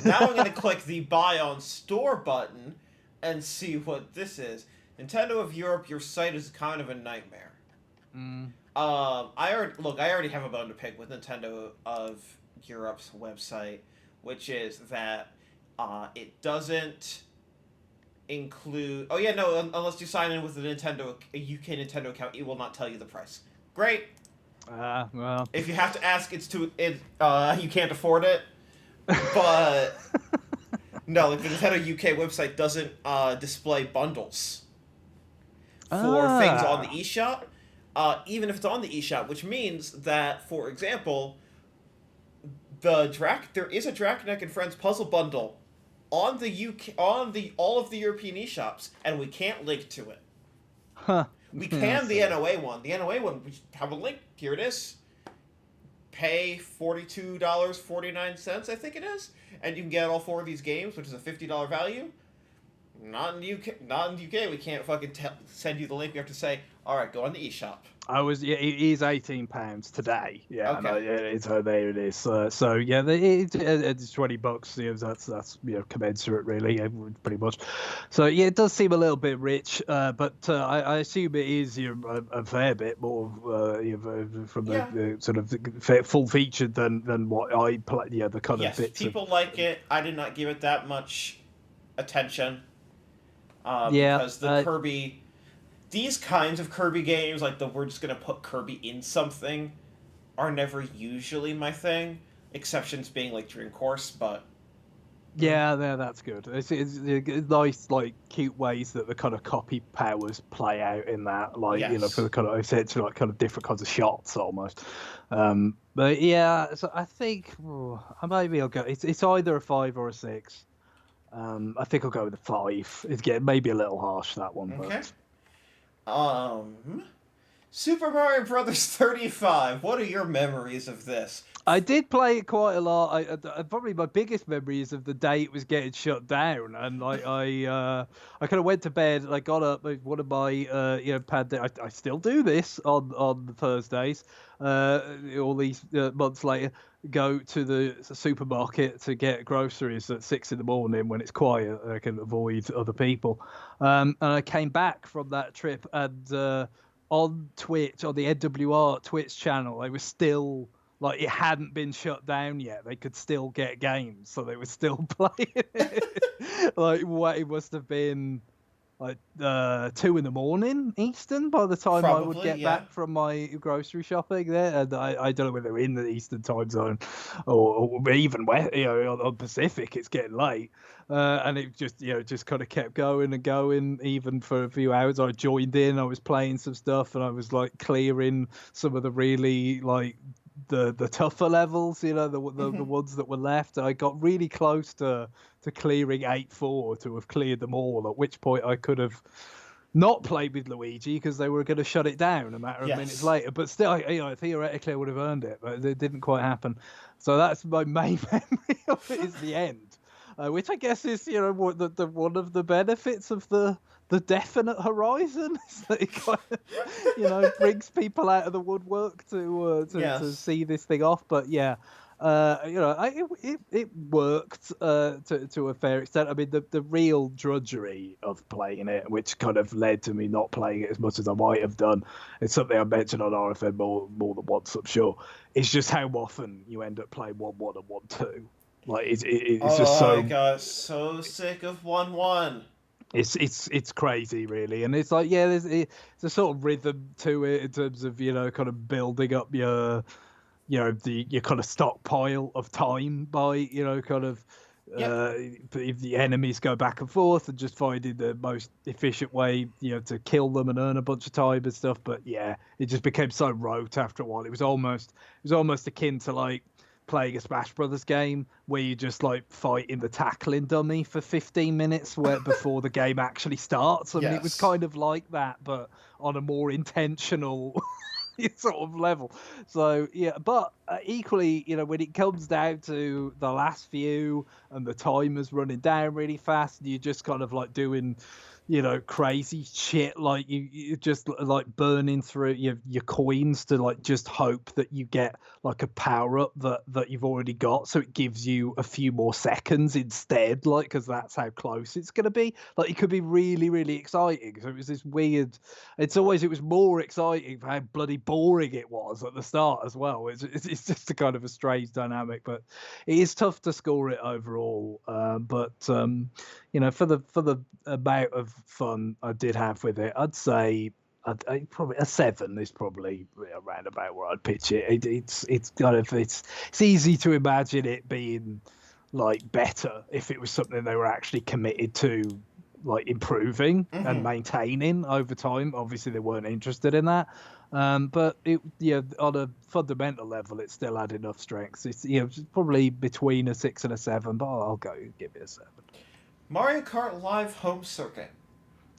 Now I'm going to click the buy on store button and see what this is. Nintendo of Europe, your site is kind of a nightmare. I already have a bone to pick with Nintendo of Europe's website, which is that it doesn't include... Oh yeah, no, unless you sign in with a UK Nintendo account, it will not tell you the price. Great.
Well,
if you have to ask, you can't afford it. But no, like the Nintendo UK website doesn't display bundles for things on the eShop, even if it's on the eShop, which means that, for example, there is a Draconeck and Friends puzzle bundle on the UK all of the European eShops, and we can't link to it.
Huh.
We can the NOA one. The NOA one, we have a link. Here it is. Pay $42.49, I think it is, and you can get all 4 of these games, which is a $50 value. Not in the UK. We can't fucking send you the link. We have to say, all right, go on the eShop.
It is £18 today. Yeah,
okay.
No, there it is. So yeah, it's $20. You know, that's commensurate, really, pretty much. So yeah, it does seem a little bit rich, but I assume it is a fair bit more from the sort of full featured than what I play. Yeah, the kind of bits.
People like it. I did not give it that much attention. Because the Kirby. These kinds of Kirby games, like we're just going to put Kirby in something, are never usually my thing. Exceptions being like Dream Course, but...
Yeah, that's good. It's nice, like, cute ways that the kind of copy powers play out in that. Like, for the kind of, essentially, like, kind of different kinds of shots, almost. But, yeah, so I think... maybe I'll go... It's either a 5 or a 6. I think I'll go with a 5. It's getting maybe a little harsh, that one,
okay.
But...
Super Mario Brothers 35. What are your memories of this?
I did play it quite a lot. Probably my biggest memory is of the day it was getting shut down, and I kind of went to bed and I got up with one of my I still do this on Thursdays. All these months later, go to the supermarket to get groceries at 6 a.m. when it's quiet. I can avoid other people. And I came back from that trip, and on Twitch, on the NWR Twitch channel, they were still... Like, it hadn't been shut down yet. They could still get games, so they were still playing it. Like, what it must have been, like, 2 a.m. Eastern by the time I would get back from my grocery shopping there. And I don't know whether they're in the Eastern time zone or even where, on Pacific, it's getting late. And it just kind of kept going and going, even for a few hours. I joined in, I was playing some stuff, and I was, like, clearing some of the really, like, the tougher levels, the ones that were left. I got really close to clearing 8-4 to have cleared them all, at which point I could have not played with Luigi because they were going to shut it down a matter of minutes later. But still, theoretically I would have earned it, but it didn't quite happen. So that's my main memory of it, is the end. Which I guess is, one of the benefits of the definite horizon, is that it kind of, brings people out of the woodwork to see this thing off. But yeah, It worked to a fair extent. I mean, the real drudgery of playing it, which kind of led to me not playing it as much as I might have done, it's something I mentioned on RFN more than once, I'm sure. It's just how often you end up playing 1-1 and 1-2. Like it's just
Oh, I
so
got so sick of 1-1.
it's crazy, really, and it's like there's a sort of rhythm to it in terms of kind of building up your kind of stockpile of time by kind of
Yep.
if the enemies go back and forth and just finding the most efficient way to kill them and earn a bunch of time and stuff. But yeah, it just became so rote after a while. It was almost akin to like playing a Smash Brothers game where you just like fight in the tackling dummy for 15 minutes before the game actually starts. I mean, it was
Yes.
kind of like that, but on a more intentional sort of level. So yeah, but equally, when it comes down to the last few and the timer's running down really fast, and you're just kind of like doing, crazy shit, like you just like burning through your coins to like just hope that you get like a power up that you've already got, so it gives you a few more seconds instead, like because that's how close it's gonna be. Like it could be really really exciting. So it was this weird. It was more exciting for how bloody boring it was at the start as well. It's just a kind of a strange dynamic, but it is tough to score it overall. For the amount of fun I did have with it, I'd say I'd probably a 7 is probably around about where I'd pitch it. It's easy to imagine it being like better if it was something they were actually committed to like improving and
Mm-hmm.
maintaining over time. Obviously, they weren't interested in that. But on a fundamental level, it still had enough strengths. It's probably between a 6 and a 7, but I'll go give it a 7.
Mario Kart Live Home Circuit.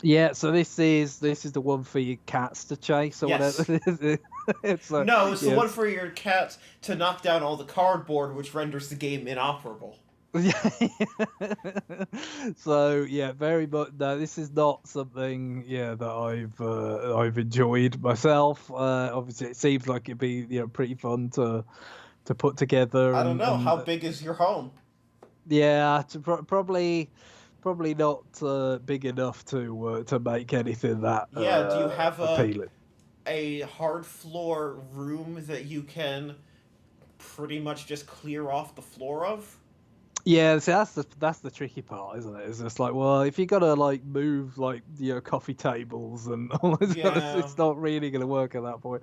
Yeah, so this is the one for your cats to chase or whatever.
Yes.
It's
No, it's the
yeah.
one for your cat to knock down all the cardboard, which renders the game inoperable.
Yeah. So yeah, very much. No, this is not something that I've enjoyed myself. Obviously, it seems like it'd be pretty fun to put together
I don't know.
and
How big is your home?
yeah, probably not big enough to make anything that
Yeah, do you have
appealing.
a hard floor room that you can pretty much just clear off the floor of?
Yeah, see, that's the tricky part, isn't it? It's just like, well, if you gotta like move like coffee tables and all this kind of,
Yeah.
it's not really gonna work at that point.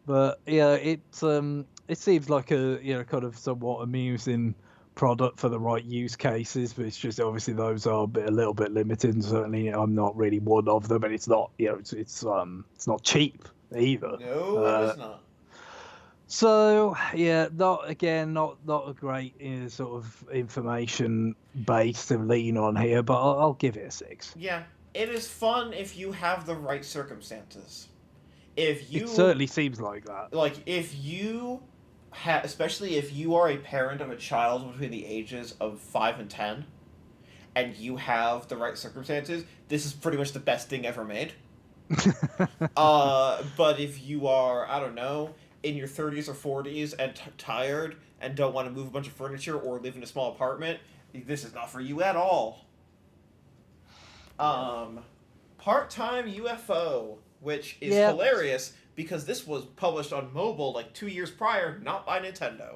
But yeah, it seems like a kind of somewhat amusing product for the right use cases, but it's just obviously those are a little bit limited, and certainly I'm not really one of them, and it's not it's not cheap either.
No, it
Uh,
is not.
so yeah, not a great sort of information base to lean on here, but I'll give it a 6.
Yeah, it is fun if you have the right circumstances. If
It
you
certainly seems like that.
if you especially if you are a parent of a child between the ages of 5 and 10 and you have the right circumstances, this is pretty much the best thing ever made. But if you are, I don't know, in your 30s or 40s and tired and don't want to move a bunch of furniture or live in a small apartment, this is not for you at all.
Yeah.
Um, Part-time UFO, which is
Yeah.
hilarious because this was published on mobile like 2 years prior, not by Nintendo.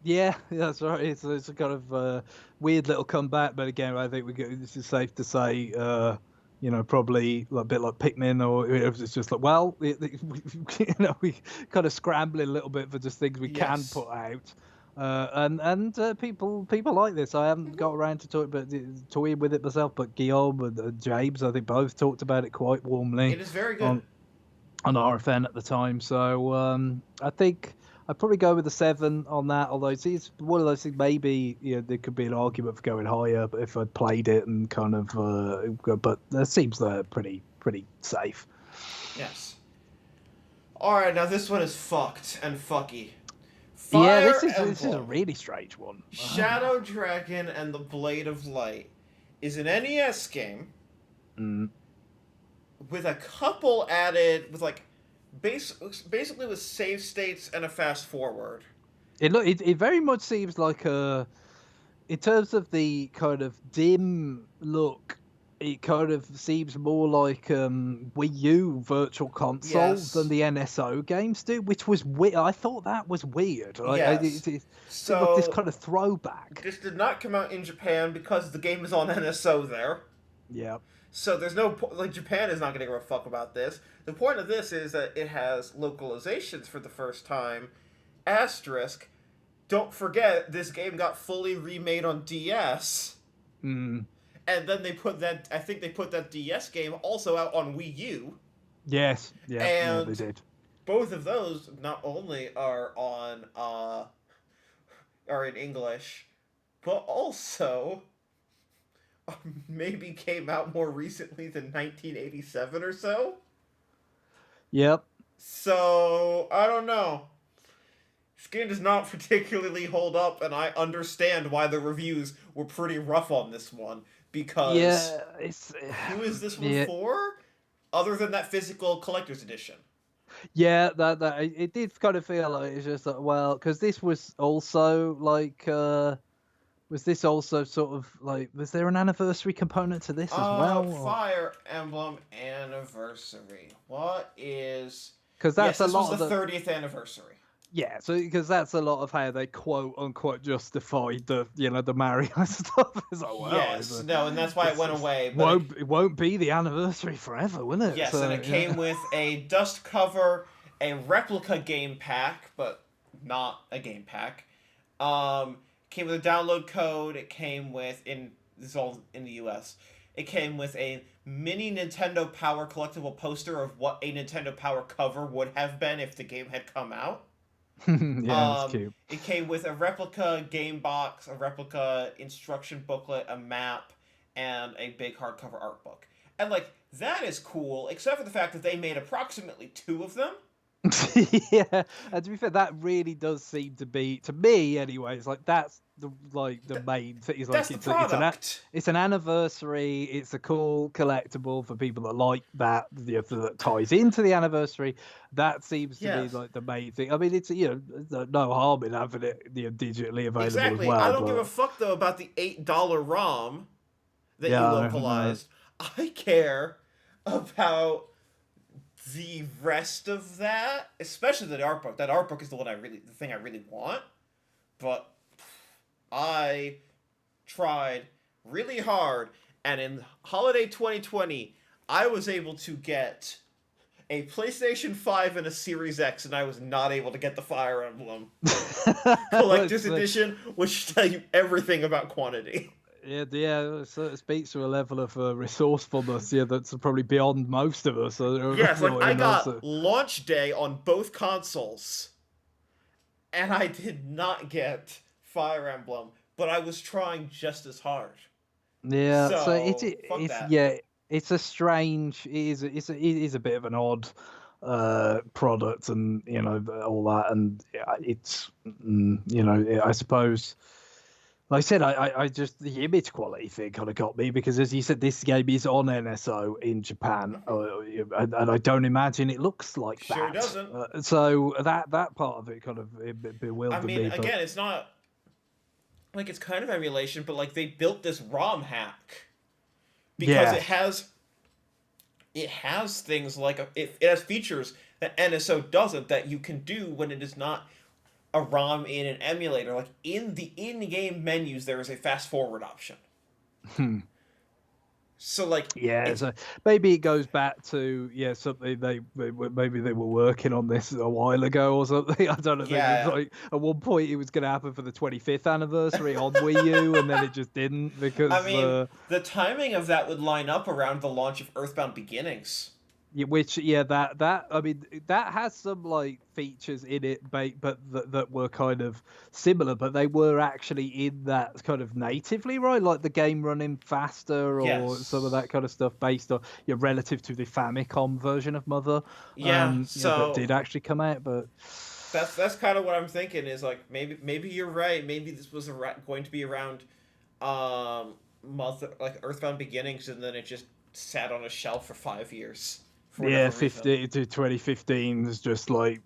Yeah, that's right. It's a kind of weird little comeback, but again, I think this is safe to say, probably a bit like Pikmin, or it's just like, well, we kind of scrambling a little bit for just things we can
Yes.
put out, and people like this. I haven't got around to toying with it myself, but Guillaume and James, I think both talked about it quite warmly
It is very good.
on on RFN at the time. So I think I'd probably go with a 7 on that. Although it's one of those things. Maybe there could be an argument for going higher, but if I'd played it and kind of, but it seems they're pretty safe.
Yes. Alright, now this one is fucked and fucky.
Yeah,
Fire
this is a
Emblem.
really strange one.
Shadow Dragon and the Blade of Light is an NES game
Mm.
with a couple added with like basically with save states and a fast forward.
It very much seems like in terms of the kind of dim look, it kind of seems more like Wii U Virtual Console than
Yes.
the NSO games do, which was weird. I thought that was weird.
Yes.
It looked this
So
kind of throwback.
this did not come out in Japan because the game is on NSO there.
Yeah.
So there's no like Japan is not going to give a fuck about this. The point of this is that it has localizations for the first time. Asterisk. Don't forget this game got fully remade on DS.
Mm.
And then they put that. I think they put that DS game also out on Wii U.
Yes. Yeah. Yeah. They
And
did.
both of those not only are on are in English, but also maybe came out more recently than 1987 or so.
Yep.
So I don't know. This game does not particularly hold up, and I understand why the reviews were pretty rough on this one because
Yeah. It's.
who is this one
Yeah.
for? Other than that physical collector's edition.
Yeah, that it did kind of feel like it's just like, well, because this was also like was this also sort of like, was there an anniversary component to this as well?
Fire Emblem Anniversary. What is?
Because that's
Yes,
a
this
lot
was
of
the 30th anniversary.
yeah, so because that's a lot of how they quote unquote justified the the Mario stuff. It's like, well,
Yes, no, and that's why it went away. But
it won't be the anniversary forever, will it?
yes,
So,
and it came with a dust cover, a replica game pack, but not a game pack. Came with a download code. It came with this is all in the U.S. It came with a mini Nintendo Power collectible poster of what a Nintendo Power cover would have been if the game had come out.
yeah, that's cute.
It came with a replica game box, a replica instruction booklet, a map, and a big hardcover art book. And like that is cool, except for the fact that they made approximately 2 of them.
Yeah, and to be fair, that really does seem to be, to me anyway, it's like that's the main thing. It's like
That's the product.
it's an anniversary. It's a cool collectible for people that like that. That ties into the anniversary. That seems to be
Yes.
like the main thing. I mean, it's there's no harm in having it digitally available
Exactly.
as well.
I don't give a fuck though about the $8 ROM that you localized. I care about the rest of that, especially the art book. That art book is the thing I really want. But I tried really hard, and in holiday 2020, I was able to get a PlayStation 5 and a Series X, and I was not able to get the Fire Emblem Collector's Edition, which should tell you everything about quantity.
Yeah, so it speaks to a level of resourcefulness, that's probably beyond most of us.
Yes, like I got launch day on both consoles, and I did not get Fire Emblem, but I was trying just as hard.
Yeah, so
that.
It's a strange. It is a bit of an odd product, and all that, and it's I suppose. Like I said, I just, the image quality thing kind of got me, because as you said, this game is on NSO in Japan, and I don't imagine it looks like that.
Sure doesn't.
So that part of it kind of bewildered me.
Again, it's not like it's kind of emulation, but like they built this ROM hack because it has things like it has features that NSO doesn't, that you can do when it is not a ROM in an emulator. Like in the in-game menus, there is a fast forward option. So like
so maybe it goes back to something maybe they were working on this a while ago or something. I don't know.
Yeah.
Like at one point it was going to happen for the 25th anniversary on Wii U, and then it just didn't, because
the timing of that would line up around the launch of Earthbound Beginnings.
That has some like features in it, but that were kind of similar, but they were actually in that kind of natively, right? Like the game running faster, or some of that kind of stuff based on relative to the Famicom version of Mother.
So
that did actually come out, but
that's kind of what I'm thinking is like maybe you're right. Maybe this was going to be around Mother, like Earthbound Beginnings, and then it just sat on a shelf for 5 years. for
Yeah,
whatever reason.
50 to 2015 is just like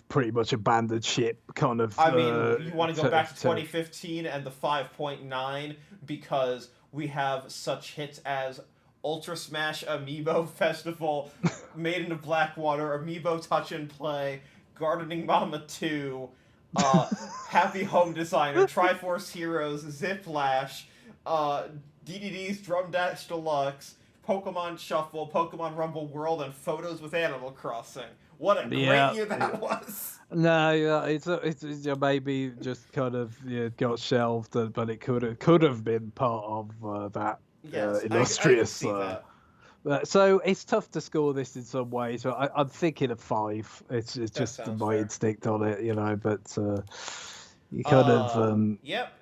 pretty much abandoned ship kind of.
I mean, you want to go back to 2015 and the 5.9 because we have such hits as Ultra Smash Amiibo Festival, Made in Blackwater, Amiibo Touch and Play, Gardening Mama 2, Happy Home Designer, Triforce Heroes, Ziplash, DDD's Drum Dash Deluxe, Pokemon Shuffle, Pokemon Rumble World, and Photos with Animal Crossing. What a great year that was!
No, yeah, it's maybe just kind of got shelved, but it could have been part of that illustrious.
I can see that.
So it's tough to score this in some ways. But I'm thinking of 5. It's just my instinct on it, But you kind of.
Yep,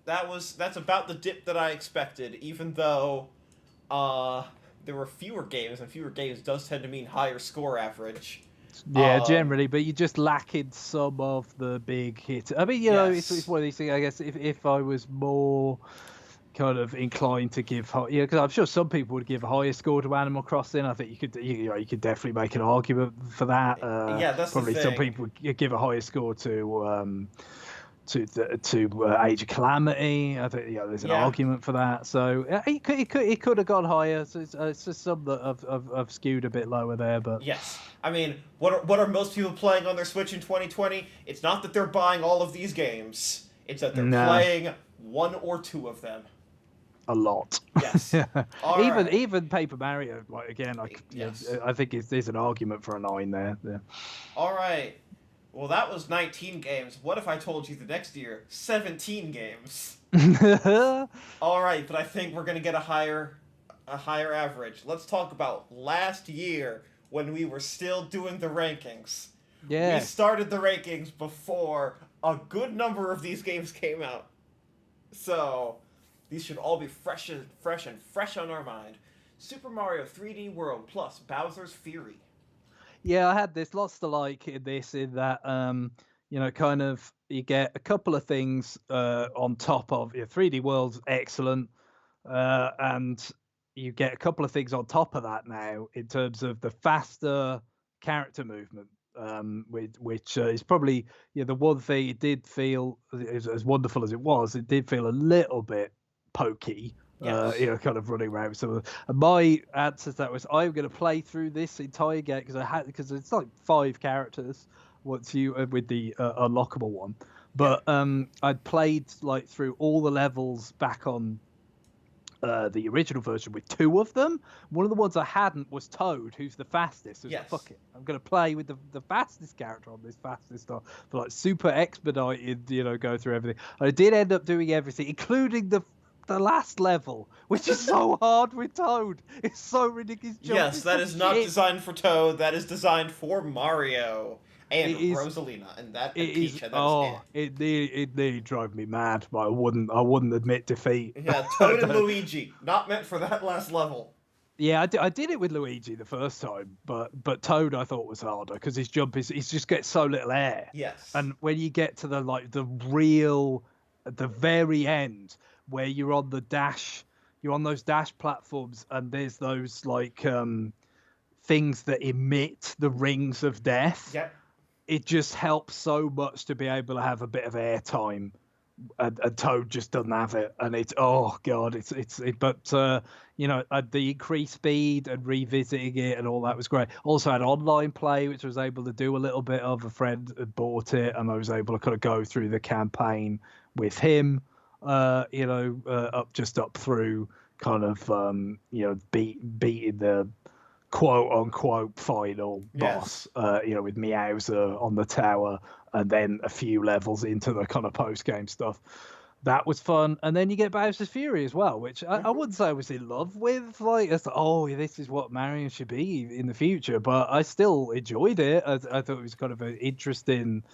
that's about the dip that I expected. Even though, there were fewer games, and fewer games does tend to mean higher score average.
Yeah, generally, but you just lacking some of the big hits. I mean, it's one of these things. I guess if I was more kind of inclined to give, because I'm sure some people would give a higher score to Animal Crossing. I think you could definitely make an argument for that.
That's
probably
the thing.
Some people would give a higher score to Age of Calamity. I think there's an argument for that. So it could have gone higher. So it's just some that have skewed a bit lower there. But
yes, I mean, what are most people playing on their Switch in 2020? It's not that they're buying all of these games. It's that they're playing one or two of them.
A lot.
Yes.
Even Paper Mario. Like again, I think there's an argument for a 9 there. Yeah.
All right. Well, that was 19 games. What if I told you the next year 17 games? All right, but I think we're gonna get a higher average. Let's talk about last year when we were still doing the rankings.
Yeah.
We started the rankings before a good number of these games came out, so these should all be fresh on our mind. Super Mario 3D World plus Bowser's Fury.
Yeah, I had this lots to like in this, in that kind of you get a couple of things on top of 3D World's excellent, and you get a couple of things on top of that now in terms of the faster character movement, which is probably the one thing it did feel, as wonderful as it did feel a little bit pokey.
Yes.
Kind of running around. So my answer to that was, I'm going to play through this entire game because it's like 5 characters once you with the unlockable one. But I'd played like through all the levels back on the original version with 2 of them. One of the ones I hadn't was Toad, who's the fastest. So
yes.
Fuck it, I'm going to play with the fastest character on this fastest stuff for like super expedited. Go through everything. I did end up doing everything, including the last level, which is so hard with Toad. It's so ridiculous.
Yes, that is not designed for Toad. That is designed for Mario and Rosalina, and Peach.
It nearly drove me mad, but I wouldn't admit defeat.
Yeah, Toad and Luigi, not meant for that last level.
Yeah, I did it with Luigi the first time, but Toad I thought was harder because his jump he just gets so little air.
Yes.
And when you get to the very end, where you're on those dash platforms, and there's those like things that emit the rings of death.
Yep.
It just helps so much to be able to have a bit of air time, and Toad just doesn't have it, and it's but the increased speed and revisiting it and all that was great. Also had online play, which I was able to do a little bit of. A friend had bought it, and I was able to kind of go through the campaign with him. Up through kind of beating the quote unquote final boss, with Meowser on the tower, and then a few levels into the kind of post game stuff. That was fun, and then you get Bowser's Fury as well, which I wouldn't say I was in love with. Like, it's this is what Mario should be in the future, but I still enjoyed it. I thought it was kind of an interesting.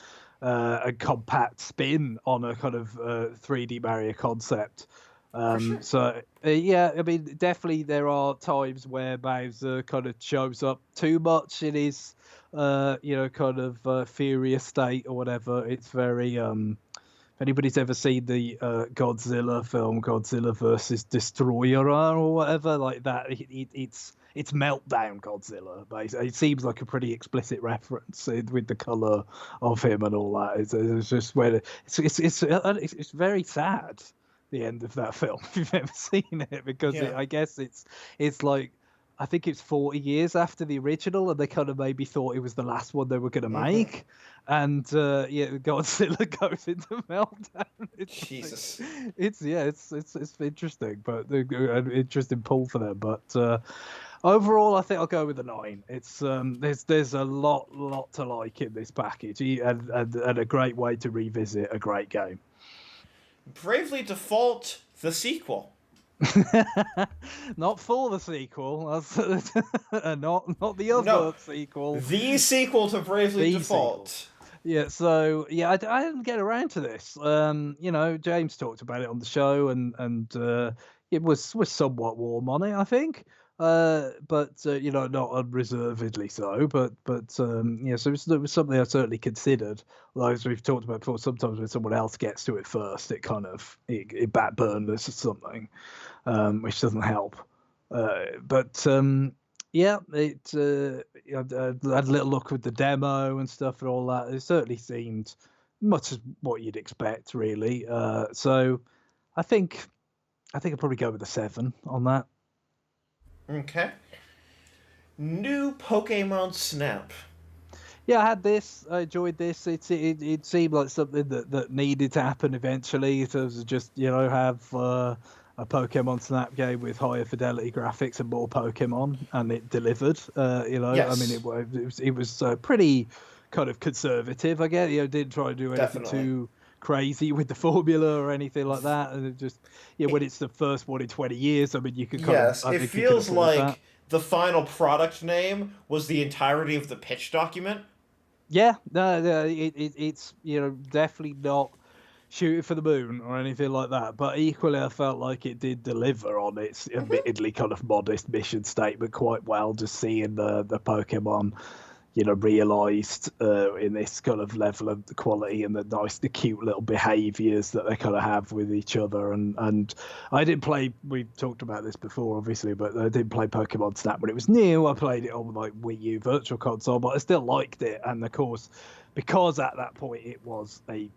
A compact spin on a kind of 3D Mario concept.
Sure.
So I mean, definitely there are times where Bowser kind of shows up too much in his, kind of furious state or whatever. It's very. If anybody's ever seen the Godzilla film, Godzilla versus Destroyer or whatever like that, it's it's Meltdown Godzilla. Basically, it seems like a pretty explicit reference with the color of him and all that. It's just where it's very sad. The end of that film, if you've ever seen it, because
Yeah.
I guess it's like I think it's 40 years after the original, and they kind of maybe thought it was the last one they were going to make. And Godzilla goes into meltdown.
Jesus.
It's interesting, but an interesting pull for them. But overall, I think I'll go with the 9. It's there's a lot to like in this package, and a great way to revisit a great game.
Bravely Default, the sequel.
Not for the sequel. Not the other sequel.
The sequel to Bravely Default.
Sequel. Yeah, so I didn't get around to this. James talked about it on the show, and it was somewhat warm on it, I think. But not unreservedly so. But so it was something I certainly considered. Although, as we've talked about before, sometimes when someone else gets to it first, it kind of it backburners or something, which doesn't help. Yeah, I had a little look with the demo and stuff and all that. It certainly seemed much as what you'd expect, really. So I think I'd probably go with a 7 on that.
Okay. New Pokemon Snap.
Yeah, I had this. I enjoyed this. It seemed like something that needed to happen eventually. It was just have a Pokemon Snap game with higher fidelity graphics and more Pokemon, and it delivered.
Yes.
I mean, it was pretty kind of conservative. I guess didn't try to do anything too crazy with the formula or anything like that. And it just when it's the first one in 20 years, I mean, you could
it feels like the final product name was the entirety of the pitch document.
Yeah, no, it's definitely not shooting for the moon or anything like that, but equally I felt like it did deliver on its admittedly kind of modest mission statement quite well, just seeing the Pokemon realized in this kind of level of quality and the cute little behaviors that they kind of have with each other. And I didn't play, we've talked about this before obviously, but I didn't play Pokemon Snap when it was new. I played it on like Wii U Virtual Console, but I still liked it. And of course, because at that point it was a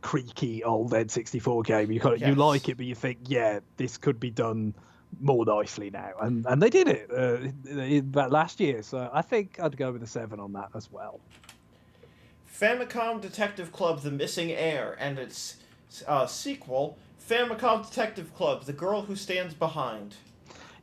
creaky old N64 game, you like it, but you think, this could be done more nicely now, and they did it that last year. So I think I'd go with a 7 on that as well.
Famicom Detective Club: The Missing Heir and its sequel, Famicom Detective Club: The Girl Who Stands Behind.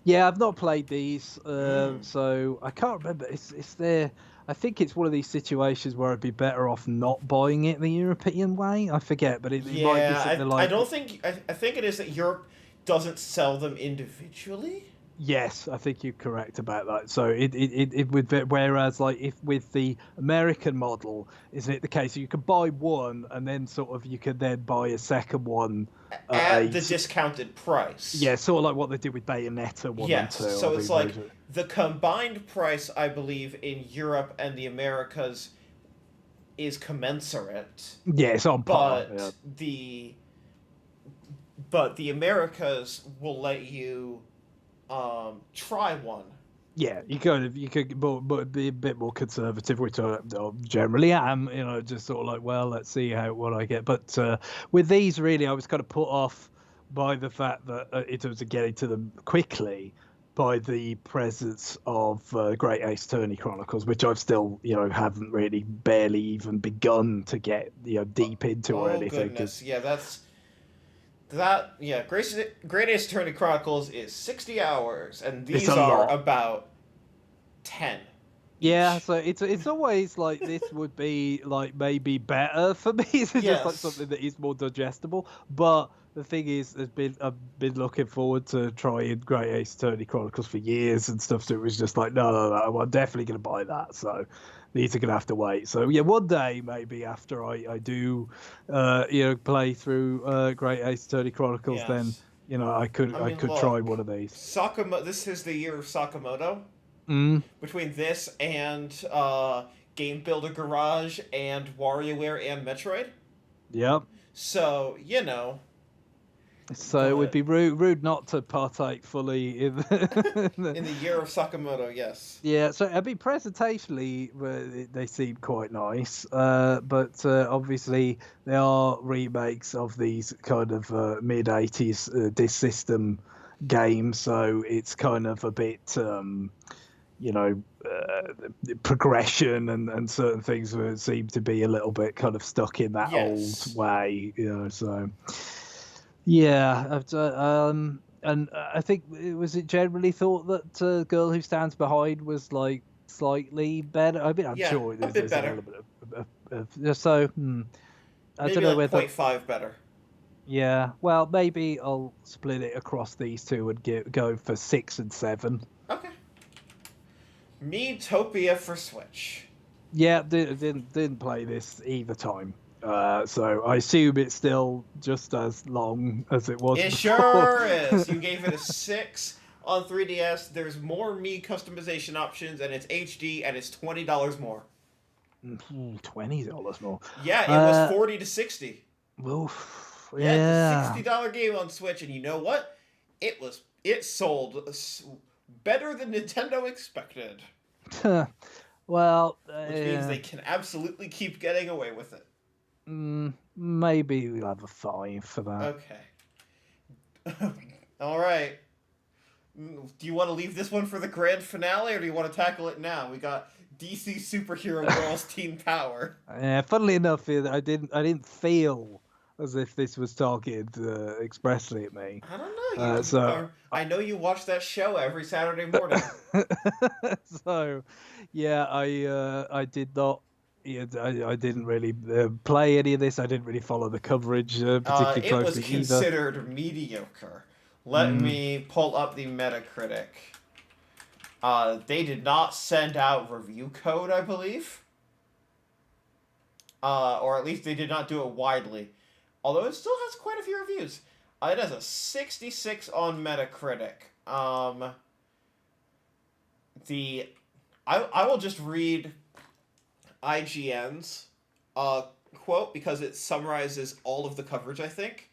Yeah, I've not played these, so I can't remember. It's there. I think it's one of these situations where I'd be better off not buying it the European way. I forget, but it might be something like.
I think it is that Europe doesn't sell them individually.
Yes, I think you're correct about that. So it would, whereas like if with the American model, isn't it the case you could buy one and then sort of you could then buy a second one
at the discounted price?
Yeah, sort of like what they did with Bayonetta 1 and 2.
So it's like the combined price, I believe, in Europe and the Americas is commensurate.
Yeah, it's on par.
But the Americas will let you try one.
Yeah, you could be a bit more conservative, which I generally am. Just sort of like, well, let's see what I get. But with these, really, I was kind of put off by the fact that in terms of getting to them quickly, by the presence of Great Ace Attorney Chronicles, which I've still, haven't really barely even begun to get, deep into or anything.
Goodness. Great Ace Attorney Chronicles is 60 hours, and these are about 10.
Yeah, so it's always like this would be like maybe better for me. It's just like something that is more digestible. But the thing is, I've been looking forward to trying Great Ace Attorney Chronicles for years and stuff. So it was just like, no, I'm definitely going to buy that. So these are going to have to wait. So yeah, one day maybe after I do, play through Great Ace Attorney Chronicles, then I could try one of these.
This is the year of Sakamoto. Between this and Game Builder Garage and WarioWare and Metroid.
Yep.
So,
So it would
But
be rude not to partake fully in
in the year of Sakamoto, yes.
Yeah, so I mean, presentationally, they seem quite nice, but obviously they are remakes of these kind of mid '80s disc system games, so it's kind of a bit, you know, progression and certain things seem to be a little bit kind of stuck in that old
Yes.
way, So yeah, and I think was it generally thought that Girl Who Stands Behind was like slightly better. I mean, I'm
Yeah,
sure
a bit
there's an
better.
element of so. I don't
Maybe
know
like
whether.
point 0.5 better.
Yeah, well, maybe I'll split it across these two and go for 6 and 7.
Okay. Miitopia for Switch.
Yeah, didn't play this either time. So I assume it's still just as long as it was
It
before.
sure is. You gave it a 6 on 3DS. There's more Mii customization options, and it's HD, and it's $20 more.
$20 more.
Yeah, it was 40 to 60.
Oof,
Yeah, it's a
yeah.
$60 game on Switch, and you know what? It sold better than Nintendo expected,
Well,
which means they can absolutely keep getting away with it.
maybe we'll have a 5 for that.
Okay. All right. Do you want to leave this one for the grand finale, or do you want to tackle it now? We got DC Superhero Girls Teen Power.
Yeah, funnily enough, I didn't feel as if this was targeted expressly at me.
I don't know. I know you watch that show every Saturday morning.
So, yeah, I did not. Yeah, I didn't really play any of this. I didn't really follow the coverage particularly
It was
closely
considered mediocre. Let me pull up the Metacritic. They did not send out review code, I believe. Or at least they did not do it widely. Although it still has quite a few reviews. It has a 66 on Metacritic. I will just read IGN's quote because it summarizes all of the coverage, I think.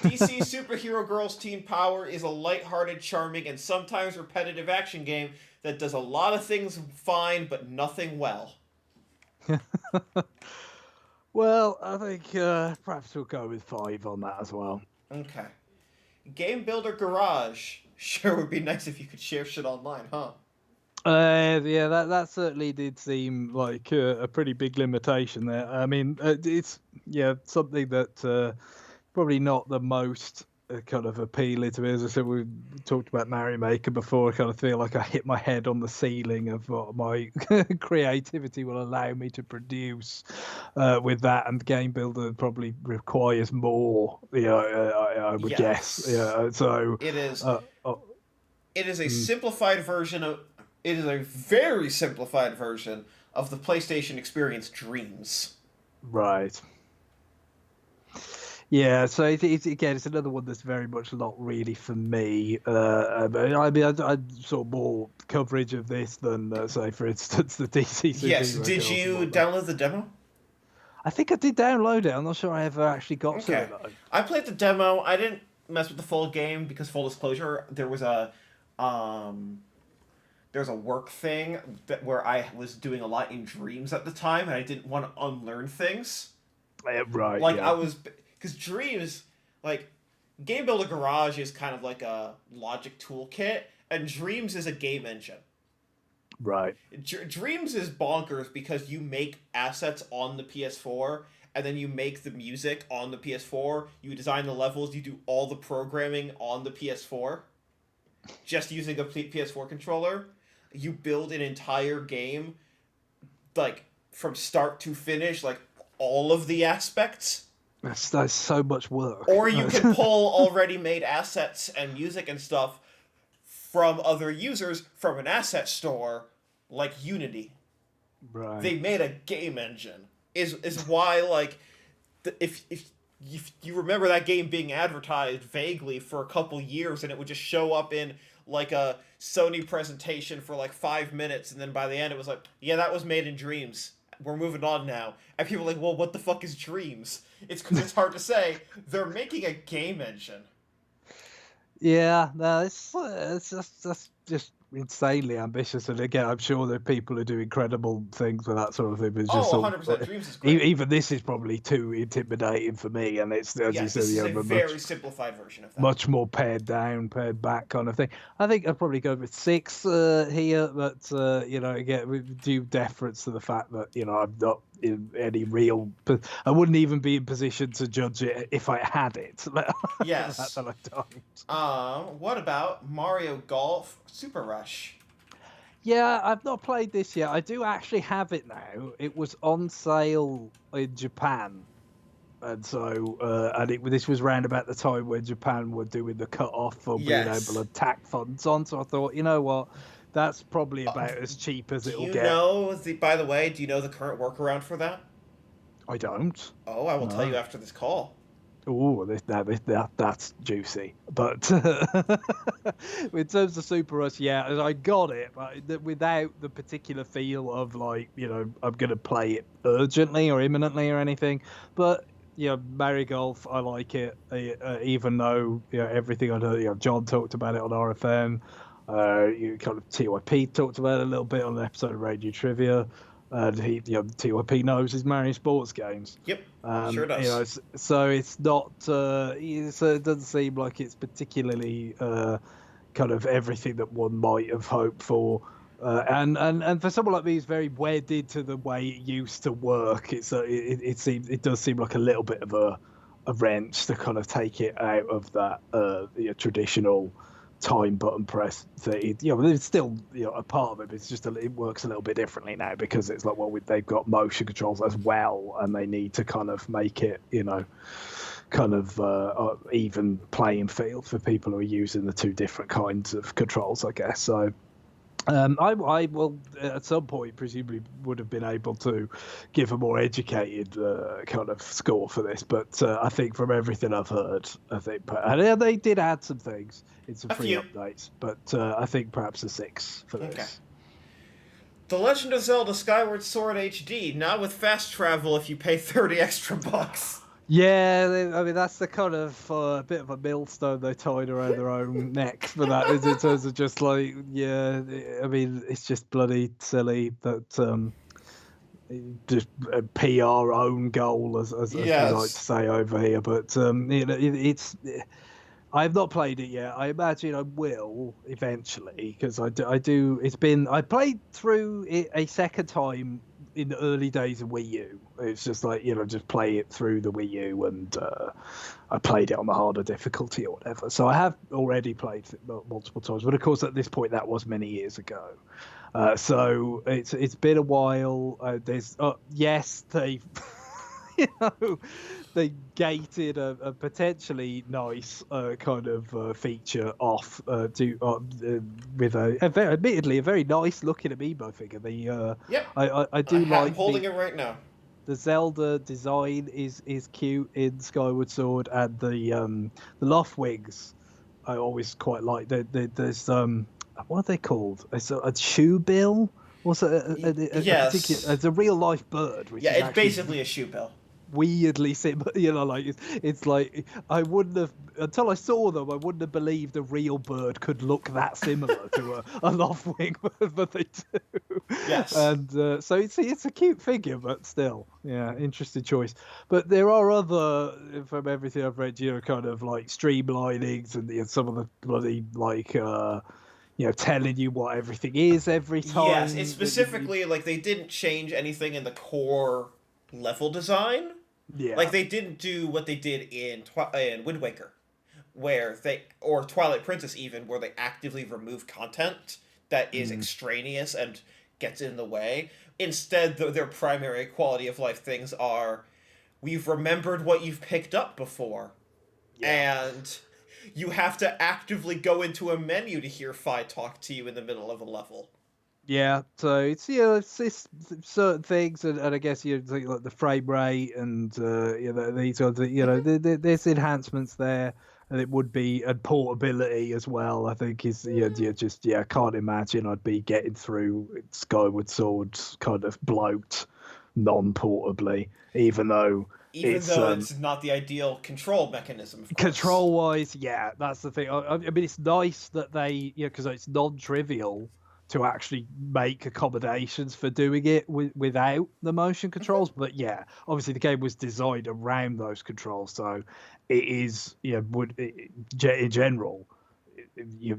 DC Superhero Girls Teen Power is a lighthearted, charming, and sometimes repetitive action game that does a lot of things fine but nothing well.
Well, I think perhaps we'll go with 5 on that as well.
Okay. Game Builder Garage. Sure would be nice if you could share shit online, huh?
Yeah, that certainly did seem like a pretty big limitation there. I mean, it's something that probably not the most kind of appealing to me. As I said, we talked about Mario Maker before. I kind of feel like I hit my head on the ceiling of what my creativity will allow me to produce with that, and Game Builder probably requires more. I would guess. Yeah, so
it is. It is a simplified version of. It is a very simplified version of the PlayStation experience Dreams.
Right. Yeah, so it's another one that's very much not really for me. I mean, I saw more coverage of this than, say, for instance, the DC.
Yes, did you download the demo?
I think I did download it. I'm not sure I ever actually got to it, though.
I played the demo. I didn't mess with the full game because, full disclosure, there was a work thing where I was doing a lot in Dreams at the time, and I didn't want to unlearn things.
Right.
Like, I was... Because Dreams, like, Game Builder Garage is kind of like a logic toolkit, and Dreams is a game engine.
Right.
Dreams is bonkers because you make assets on the PS4, and then you make the music on the PS4, you design the levels, you do all the programming on the PS4, just using a PS4 controller. You build an entire game, like, from start to finish, like, all of the aspects.
That's so much work.
Or you can pull already made assets and music and stuff from other users from an asset store like Unity.
Right.
They made a game engine. Is why, like, if you remember that game being advertised vaguely for a couple years, and it would just show up in like a Sony presentation for like 5 minutes, and then by the end it was like, yeah, that was made in Dreams. We're moving on now. And people are like, well, what the fuck is Dreams? It's because it's hard to say. They're making a game engine.
Yeah, no, it's just that's just insanely ambitious. And again, I'm sure there are people who do incredible things with that sort of thing. But it's just
Oh,
sort
100%.
of,
Dreams is great.
even this is probably too intimidating for me. And it's, as you
Yes,
said,
this is a
much
very simplified version of that.
much more pared down, pared back kind of thing. I think I'd probably go with 6 here, but again, with due deference to the fact that I'm not in any real. I wouldn't even be in position to judge it if I had it. The fact
Yes.
that I don't.
What about Mario Golf Super Rush?
Yeah, I've not played this yet. I do actually have it now. It was on sale in Japan, and so this was round about the time when Japan were doing the cut off for being able
Yes.
to tack funds on. So I thought, you know what, that's probably
Uh,
about as cheap as
do
it'll
you
get.
know by the way, do you know the current workaround for that?
I don't.
Oh, I will tell you
No.
after this call.
Oh, that's juicy. But in terms of Super Rush, yeah, I got it, but without the particular feel of like, I'm going to play it urgently or imminently or anything. But Mario Golf, I like it, even though everything I know. John talked about it on RFM. You kind of TYP talked about it a little bit on an episode of Radio Trivia. And TYP knows his Mario sports games.
Yep, sure does.
So it's not. So it doesn't seem like it's particularly kind of everything that one might have hoped for. And for someone like me, who's very wedded to the way it used to work, it does seem like a little bit of a wrench to kind of take it out of that traditional time button press thing. It's still a part of it, but it's just it works a little bit differently now because it's like, well, they've got motion controls as well, and they need to kind of make it kind of even playing field for people who are using the two different kinds of controls, I guess. So I will at some point presumably would have been able to give a more educated kind of score for this, but I think from everything I've heard, and they did add some things in some free updates, but I think perhaps a 6 for this.
Okay. The Legend of Zelda Skyward Sword HD, now with fast travel if you pay 30 extra bucks.
Yeah, I mean that's the kind of bit of a millstone they tied around their own necks for that. In terms of just like, yeah, I mean it's just bloody silly that just a PR own goal as we like to say over here. But it's I've not played it yet. I imagine I will eventually because I do. I played through it a second time in the early days of Wii U. It's just like, just play it through the Wii U, and I played it on the harder difficulty or whatever. So I have already played it multiple times, but of course at this point that was many years ago. So it's been a while. Yes, they they gated a potentially nice kind of feature off with admittedly a very nice looking amiibo figure. I do like.
I'm holding it right now.
The Zelda design is cute in Skyward Sword, and the Loft Wings I always quite like. There's what are they called? It's a shoe bill. What's
yes.
It's a real life bird. Which
it's basically a shoe bill.
Weirdly similar, like it's like I wouldn't have until I saw them. I wouldn't have believed a real bird could look that similar to a Loftwing, but they do.
Yes,
and so it's a cute figure, but still, yeah, interesting choice. But there are other, from everything I've read, kind of like streamlinings and some of the bloody like. Telling you what everything is every time.
Yes, it's specifically like they didn't change anything in the core level design.
Yeah,
like they didn't do what they did in Wind Waker, or Twilight Princess even, where they actively remove content that is extraneous and gets in the way. Instead, their primary quality of life things are, we've remembered what you've picked up before, and you have to actively go into a menu to hear Fi talk to you in the middle of a level.
Yeah, so it's certain things, and I guess like the frame rate and these are there's enhancements there, and it would be, and portability as well. I think is I can't imagine I'd be getting through Skyward Sword kind of bloat non-portably, even though
Even though it's not the ideal control mechanism, of course.
Control-wise, yeah, that's the thing. I mean, it's nice that they, because it's non-trivial to actually make accommodations for doing it without the motion controls. But yeah, obviously the game was designed around those controls, so it is, in general,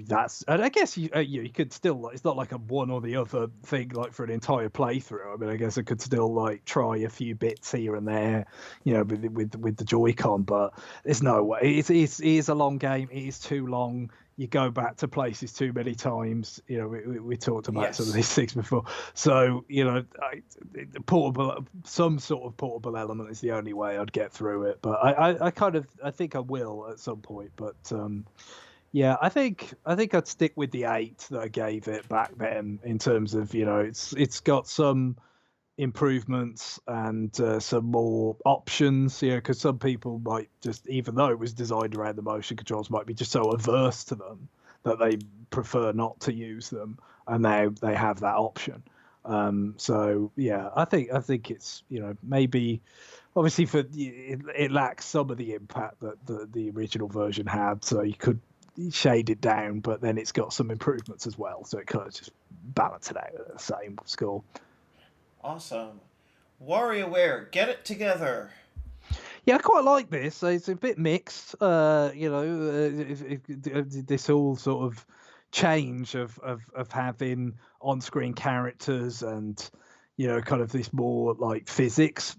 that's, and I guess you could still, it's not like a one or the other thing like for an entire playthrough. I mean, I guess I could still like try a few bits here and there, with the Joy-Con, but there's no way. It is a long game. It is too long. You go back to places too many times. We talked about some of these things before. So portable, some sort of portable element is the only way I'd get through it. But I think I will at some point. But yeah, I think I'd stick with the 8 that I gave it back then in terms of, it's got some improvements and some more options, because some people might just, even though it was designed around the motion controls, might be just so averse to them that they prefer not to use them, and now they have that option. So yeah, I think it's, maybe obviously it lacks some of the impact that the original version had, so you could shade it down, but then it's got some improvements as well, so it kind of just balance it out at the same score.
Awesome. WarioWare, get it together.
Yeah, I quite like this. It's a bit mixed, this whole sort of change of having on-screen characters and kind of this more like physics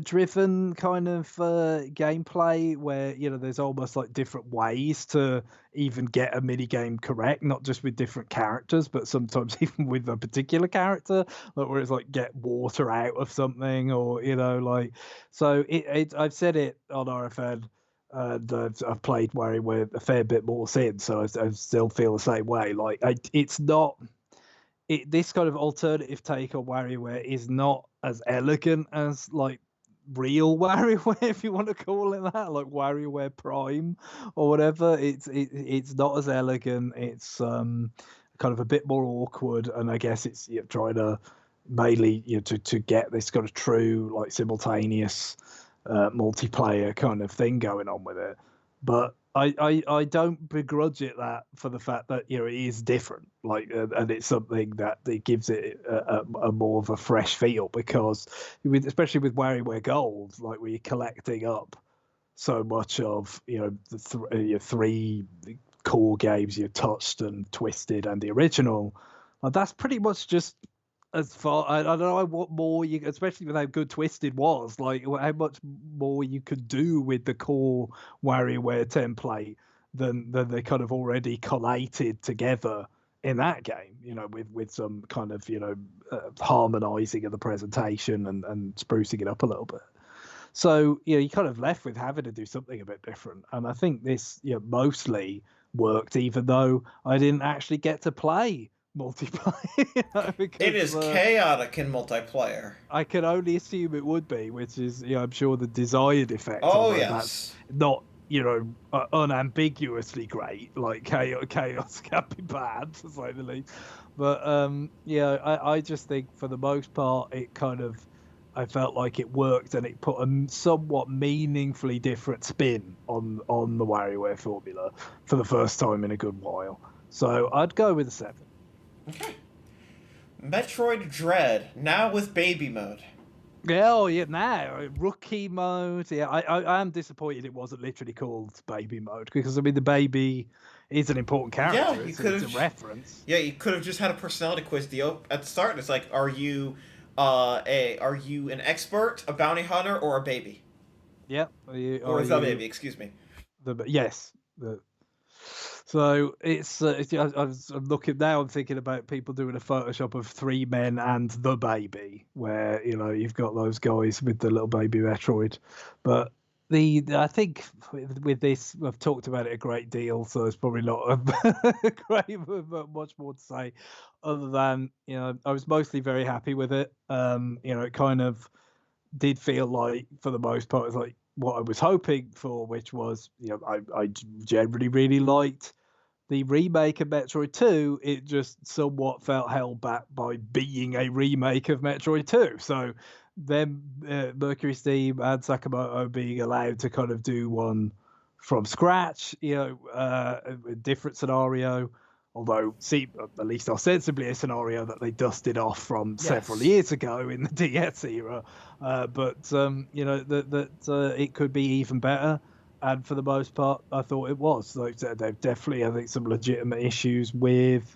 driven kind of gameplay where there's almost like different ways to even get a mini game correct, not just with different characters, but sometimes even with a particular character, like where it's like get water out of something, or so I've said it on RFN. I've played WarioWare a fair bit more since, so I still feel the same way. Like it's not. This kind of alternative take on WarioWare is not as elegant as like real WarioWare, if you want to call it that, like WarioWare Prime or whatever. It's not as elegant. It's kind of a bit more awkward, and I guess it's trying to mainly to get this kind of true like simultaneous multiplayer kind of thing going on with it. But I don't begrudge it that for the fact that it is different, like and it's something that it gives it a more of a fresh feel, because especially with WarioWare Gold, like where you're collecting up so much of the three core games, Touched and Twisted and the original, that's pretty much just as far. I don't know what more you, especially with how good Twisted was, like how much more you could do with the core WarioWare template than they kind of already collated together in that game. With some kind of harmonizing of the presentation and sprucing it up a little bit. So you're kind of left with having to do something a bit different, and I think this mostly worked, even though I didn't actually get to play multiplayer. Because,
it is chaotic in multiplayer.
I can only assume it would be, which is I'm sure the desired effect.
Oh yes,
that's not unambiguously great. Like chaos can be bad, to say the least. But I just think for the most part it kind of, I felt like it worked, and it put a somewhat meaningfully different spin on the WarioWare formula for the first time in a good while. So I'd go with a 7.
Okay. Metroid Dread, now with baby mode.
Yeah, now rookie mode. Yeah, I am disappointed it wasn't literally called baby mode, because I mean the baby is an important character.
Yeah,
it's a reference.
Yeah, you could have just had a personality quiz at the start. It's like, are you an expert, a bounty hunter, or a baby?
Yeah,
or the baby. Excuse me.
Yes. So I'm looking now. I'm thinking about people doing a Photoshop of 3 men and the baby, where you've got those guys with the little baby Metroid. But I think with this, I've talked about it a great deal, so it's probably not much more to say, other than I was mostly very happy with it. It kind of did feel like, for the most part, it's like what I was hoping for, which was I generally really liked the remake of Metroid 2. It just somewhat felt held back by being a remake of Metroid 2. So them Mercury Steam and Sakamoto being allowed to kind of do one from scratch, a different scenario. Although, see, at least ostensibly a scenario that they dusted off from several
Yes.
years ago in the DS era, that it could be even better. And for the most part, I thought it was. Like I said, they've definitely, I think, some legitimate issues with,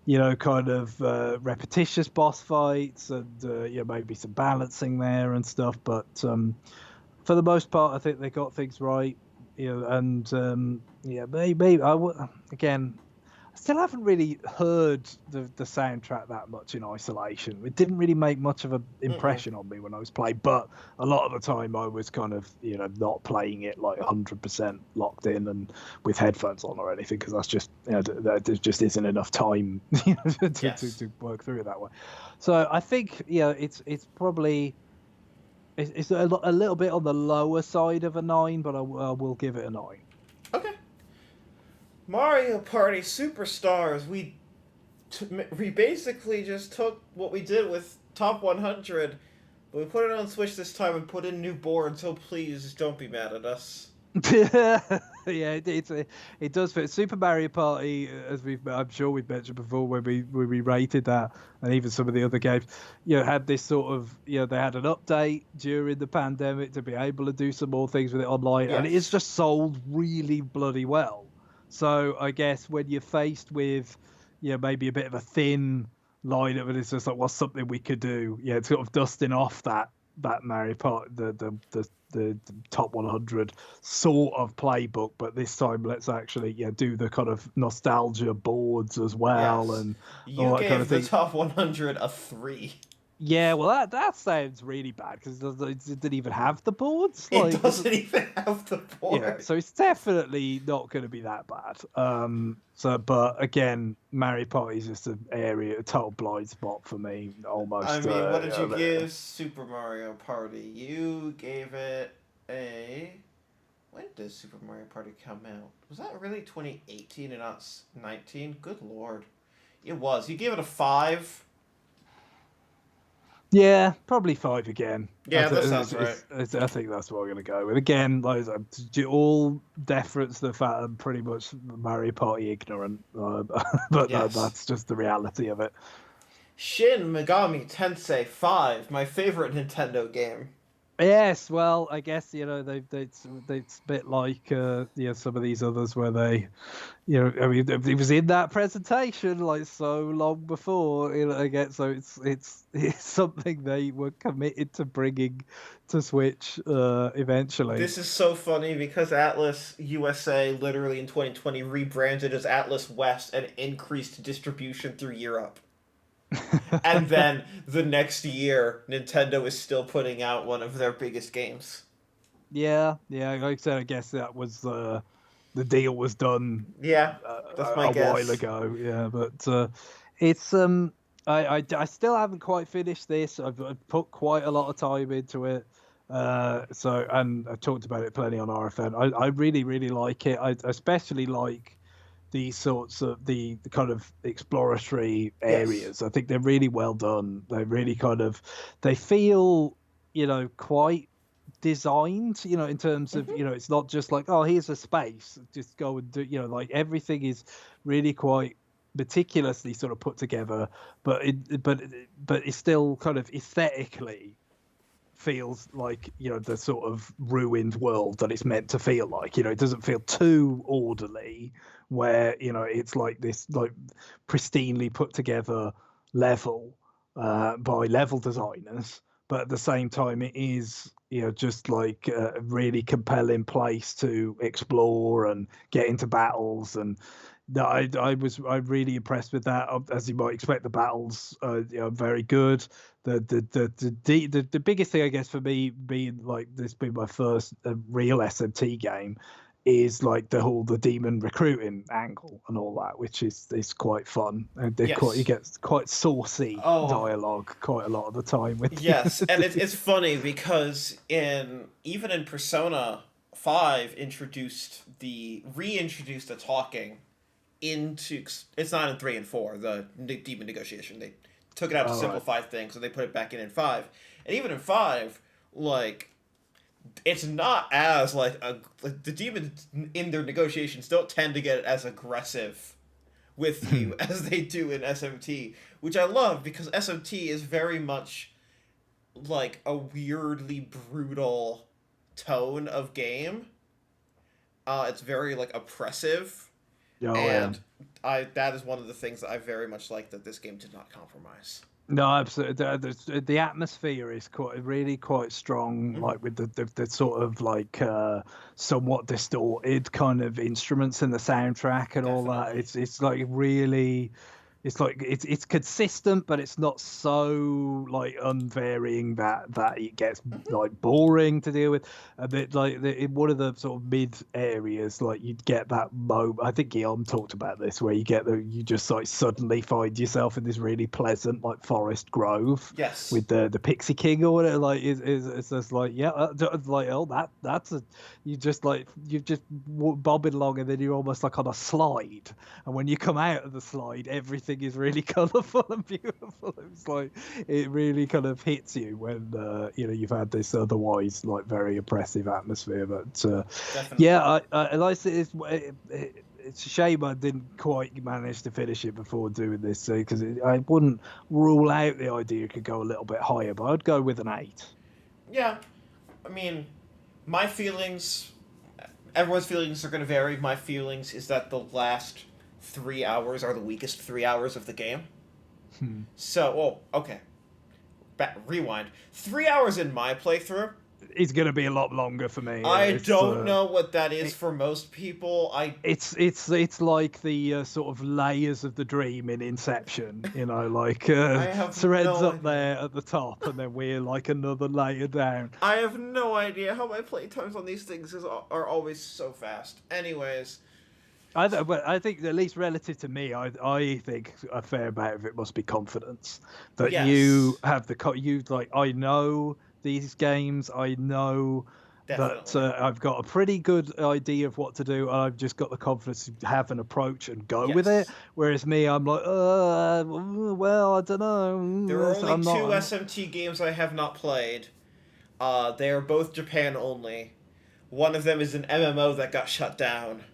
kind of repetitious boss fights and maybe some balancing there and stuff. But for the most part, I think they got things right. And maybe again. I still haven't really heard the soundtrack that much in isolation. It didn't really make much of an impression on me when I was playing, but a lot of the time I was kind of, not playing it like 100% locked in and with headphones on or anything, because that's just, there just isn't enough time to work through it that way. So I think, it's probably, it's a little bit on the lower side of a 9, but I will give it a 9.
Okay. Mario Party Superstars. We basically just took what we did with Top 100, but we put it on Switch this time and put in new boards. So please don't be mad at us.
Yeah, it does fit. Super Mario Party, as I'm sure we've mentioned before when we rated that, and even some of the other games, had this sort of, they had an update during the pandemic to be able to do some more things with it online, and it's just sold really bloody well. So I guess when you're faced with, maybe a bit of a thin lineup, and it's just like, what's something we could do? Yeah, it's sort of dusting off that Mario Party, the top 100 sort of playbook, but this time let's actually do the kind of nostalgia boards as well, and
you gave kind of the top 100 a 3.
Yeah, well, that sounds really bad because it didn't even have the boards.
It doesn't even have the board.
Yeah, so it's definitely not going to be that bad. But again, Mario Party is just a total blind spot for me, almost.
I mean, what did you give Super Mario Party? You gave it a... When did Super Mario Party come out? Was that really 2018 and not 19? Good lord. It was. You gave it a 5.
Yeah, probably 5 again.
Yeah, that sounds right.
I think that's what we're going to go with. Again, all deference to the fact I'm pretty much Mario Party ignorant, but that's just the reality of it.
Shin Megami Tensei 5, my favorite Nintendo game.
Yes, well, I guess it's a bit like some of these others where they, I mean, it was in that presentation like so long before, again, so it's something they were committed to bringing to Switch eventually.
This is so funny because Atlas USA literally in 2020 rebranded as Atlas West and increased distribution through Europe. And then the next year, Nintendo is still putting out one of their biggest games.
Yeah, like I said, I guess that was the deal was done.
Yeah, that's my guess.
A while ago. Yeah, but it's I still haven't quite finished this. I've put quite a lot of time into it. And I've talked about it plenty on RFN. I really, really like it. I especially like these sorts of the kind of exploratory areas. I think they're really well done. They really they feel, quite designed, in terms of, it's not just like, oh, here's a space, just go and do, like everything is really quite meticulously sort of put together, but it's still kind of aesthetically feels like, the sort of ruined world that it's meant to feel like. It doesn't feel too orderly where, it's like this like pristinely put together level by level designers, but at the same time it is, just like a really compelling place to explore and get into battles. And I'm really impressed with that. As you might expect, the battles are very good. The biggest thing, I guess, for me being like this being my first real SMT game is like the demon recruiting angle and all that, which is quite fun. And you get quite saucy dialogue quite a lot of the time with
and it's funny because even in Persona 5 reintroduced the talking into, it's not in 3 and 4, the demon negotiation. They took it out to
All
simplify things, and they put it back in 5. And even in 5, like, it's not as, like the demons in their negotiations don't tend to get as aggressive with you as they do in SMT, which I love, because SMT is very much like a weirdly brutal tone of game. It's very, like, oppressive. And that is one of the things that I very much like, that this game did not compromise.
No, absolutely. The atmosphere is really quite strong, like with the sort of like somewhat distorted kind of instruments in the soundtrack and all that. It's like really. It's like it's consistent, but it's not so like unvarying that it gets like boring to deal with. A bit like in one of the sort of mid areas, like you'd get that moment. I think Guillaume talked about this, where you just like suddenly find yourself in this really pleasant like forest grove.
Yes.
With the Pixie King or whatever. Like it's just like like that's you're just bobbing along, and then you're almost like on a slide, and when you come out of the slide, everything is really colourful and beautiful. It's like it really kind of hits you when you've had this otherwise like very oppressive atmosphere. But yeah, I like it. It's a shame I didn't quite manage to finish it before doing this, because I wouldn't rule out the idea it could go a little bit higher, but I'd go with an 8.
Yeah, I mean, my feelings. Everyone's feelings are going to vary. My feelings is that the last 3 hours are the weakest 3 hours of the game. So, okay. Rewind. 3 hours in my playthrough.
It's going to be a lot longer for me.
I don't know what that is for most people.
It's like the sort of layers of the dream in Inception. Like Thread's up there at the top, and then we're like another layer down.
I have no idea how my playtimes on these things are always so fast. Anyways.
I think, at least relative to me, I think a fair amount of it must be confidence that you have I know these games. I know that I've got a pretty good idea of what to do, and I've just got the confidence to have an approach and go with it. Whereas me, I'm like, well, I don't know.
There are only two SMT games I have not played. They are both Japan only. One of them is an MMO that got shut down.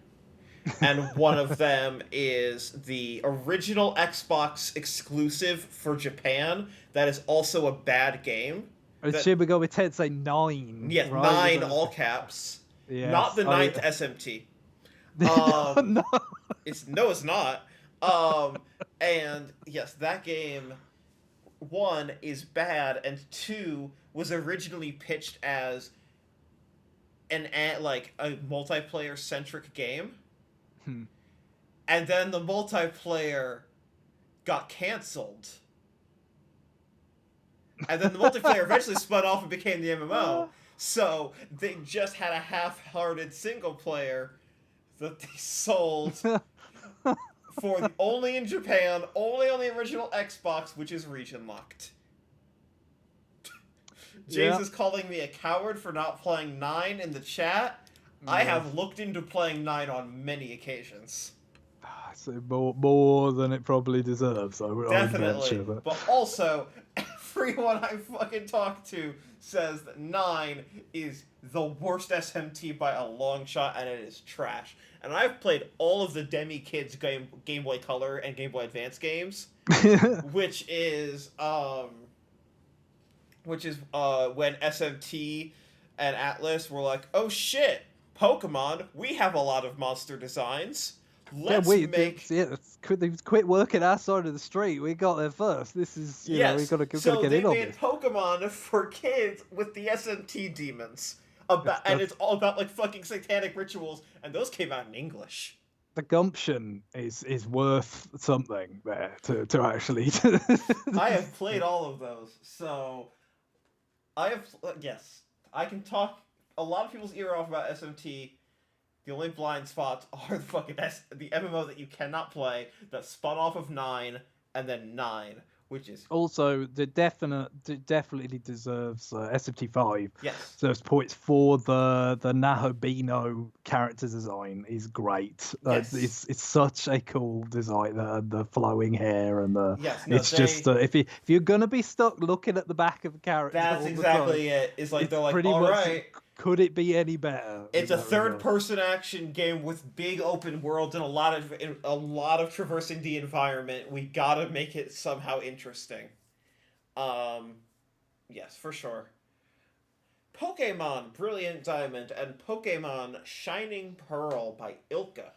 And one of them is the original Xbox exclusive for Japan that is also a bad game.
Should we go with Tensei 9?
Yeah, right? 9 all caps. Yes. Not the 9th SMT.
No.
It's not. And yes, that game, 1, is bad, and 2 was originally pitched as a multiplayer centric game. And then the multiplayer got canceled. And then the multiplayer eventually spun off and became the MMO. So they just had a half-hearted single player that they sold for only in Japan, only on the original Xbox, which is region locked. James is calling me a coward for not playing 9 in the chat. I have looked into playing 9 on many occasions.
So more than it probably deserves, I would venture.
But also, everyone I fucking talk to says that 9 is the worst SMT by a long shot, and it is trash. And I've played all of the Demi Kids Game Boy Color and Game Boy Advance games, which is when SMT and Atlas were like, oh shit, Pokemon, we have a lot of monster designs. Let's
quit working our side of the street. We got there first. This is, we got to get in on this. So
they made Pokemon for kids with the SMT demons. And it's all about like fucking satanic rituals, and those came out in English.
The gumption is worth something there to actually.
I have played all of those, so I can talk a lot of people's ear off about SMT. The only blind spots are the MMO that you cannot play that spun off of 9, and then 9 which is
also definitely deserves SMT5.
yes.
So points for the Nahobino character design is great.
Yes.
It's such a cool design. The flowing hair and the
Yes, no,
it's just if you're gonna be stuck looking at the back of a character
that's
all the time,
exactly it. It's like they're
it's
like,
pretty
all
much.
right,
Could it be any better?
it's a
That regard?
third-person action game with big open worlds and a lot of traversing the environment. We gotta make it somehow interesting. Um, yes, for sure. Pokemon Brilliant Diamond and Pokemon Shining Pearl by Ilka.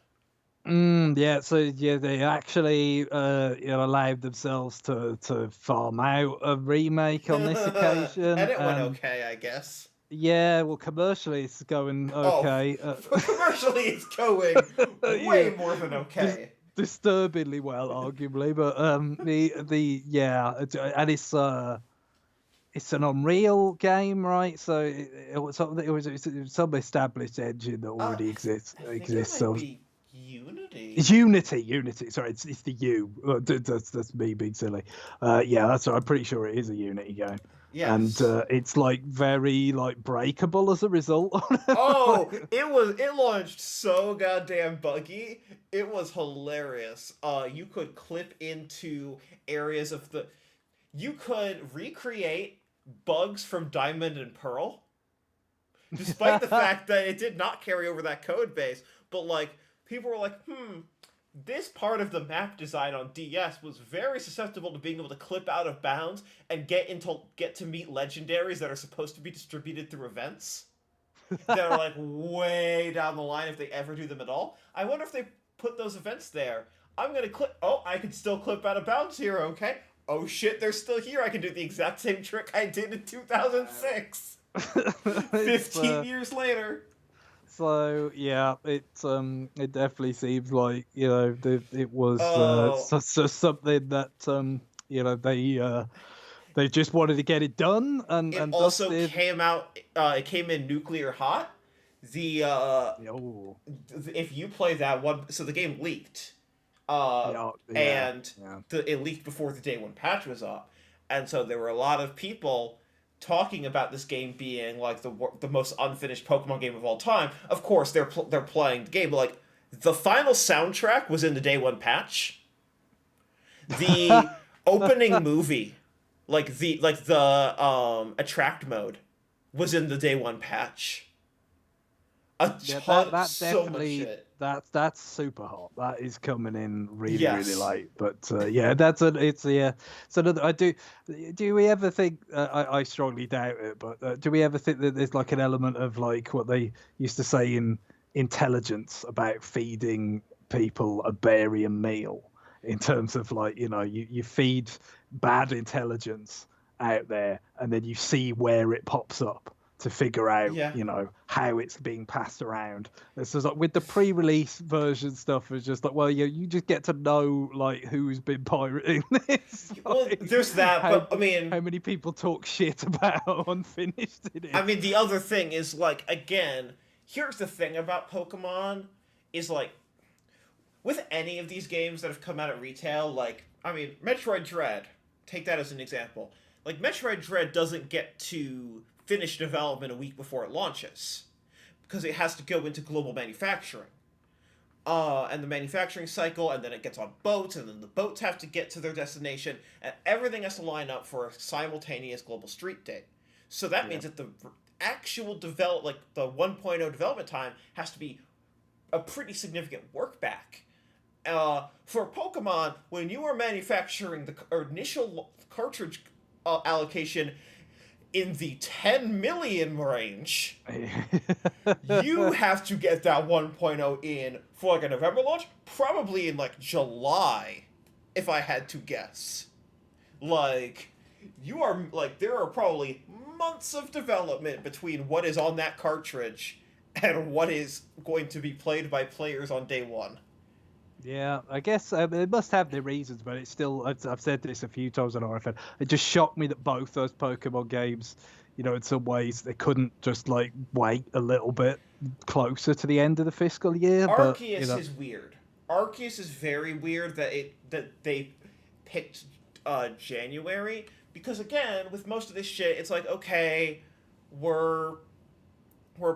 Yeah, so yeah, they actually allowed themselves to farm out a remake on this
And
occasion,
it went
and
okay, I guess.
yeah, well, commercially it's going
Oh,
okay.
commercially it's going way
Yeah,
more than
dis-
okay.
disturbingly well, arguably, but the yeah, and it's an Unreal game, right? So it's some established engine that already
I think it
exists.
might
So
be Unity.
it's Unity. Sorry, it's the U. That's me being silly. Yeah, that's right. I'm pretty sure it is a Unity game, and
Yes.
it's like very like breakable as a result.
Oh, it launched so goddamn buggy. It was hilarious. You could clip into areas of the you could recreate bugs from Diamond and Pearl, despite the fact that it did not carry over that code base. But like people were like, this part of the map design on DS was very susceptible to being able to clip out of bounds and get to meet legendaries that are supposed to be distributed through events that are like way down the line if they ever do them at all. I wonder if they put those events there. I'm gonna clip. Oh, I can still clip out of bounds here. Okay. Oh shit, they're still here. I can do the exact same trick I did in 2006. 15 years later.
So yeah, it definitely seems like it was
Oh,
something that they just wanted to get it done
it
and
also
dusted.
came out. It came in nuclear hot. The
Oh,
if you play that one, so the game leaked.
yeah.
And it leaked before the day one patch was up, and so there were a lot of people talking about this game being like the most unfinished Pokemon game of all time. Of course, they're playing the game, but like the final soundtrack was in the day one patch. The opening movie, like the attract mode, was in the day one patch.
That
So much
definitely
shit.
that's super hot. That is coming in really
Yes.
late. But yeah, it's yeah. So I do. Do we ever think? I strongly doubt it. But do we ever think that there's like an element of like what they used to say in intelligence about feeding people a barium meal? In terms of like you feed bad intelligence out there, and then you see where it pops up to figure out,
Yeah.
how it's being passed around. This is like with the pre-release version stuff. It's just like, well, you just get to know like who's been pirating this.
Well,
Like,
there's that, but I mean,
how many people talk shit about how unfinished it is?
I mean, the other thing is like again, here's the thing about Pokemon is like with any of these games that have come out at retail, like I mean, Metroid Dread, take that as an example. Like Metroid Dread doesn't get to finish development a week before it launches because it has to go into global manufacturing. And the manufacturing cycle, and then it gets on boats, and then the boats have to get to their destination, and everything has to line up for a simultaneous global street date. So that means that the actual like the 1.0 development time has to be a pretty significant work back. For Pokemon, when you are manufacturing the initial cartridge allocation in the 10 million range, you have to get that 1.0 in for like a November launch, probably in like July, if I had to guess. Like, you are like, there are probably months of development between what is on that cartridge and what is going to be played by players on day one.
Yeah, I guess they must have their reasons, but it's still, I've said this a few times on RFN, it just shocked me that both those Pokemon games, in some ways, they couldn't just like wait a little bit closer to the end of the fiscal year.
Arceus is weird. Arceus is very weird that they picked January, because again, with most of this shit, it's like, okay, we're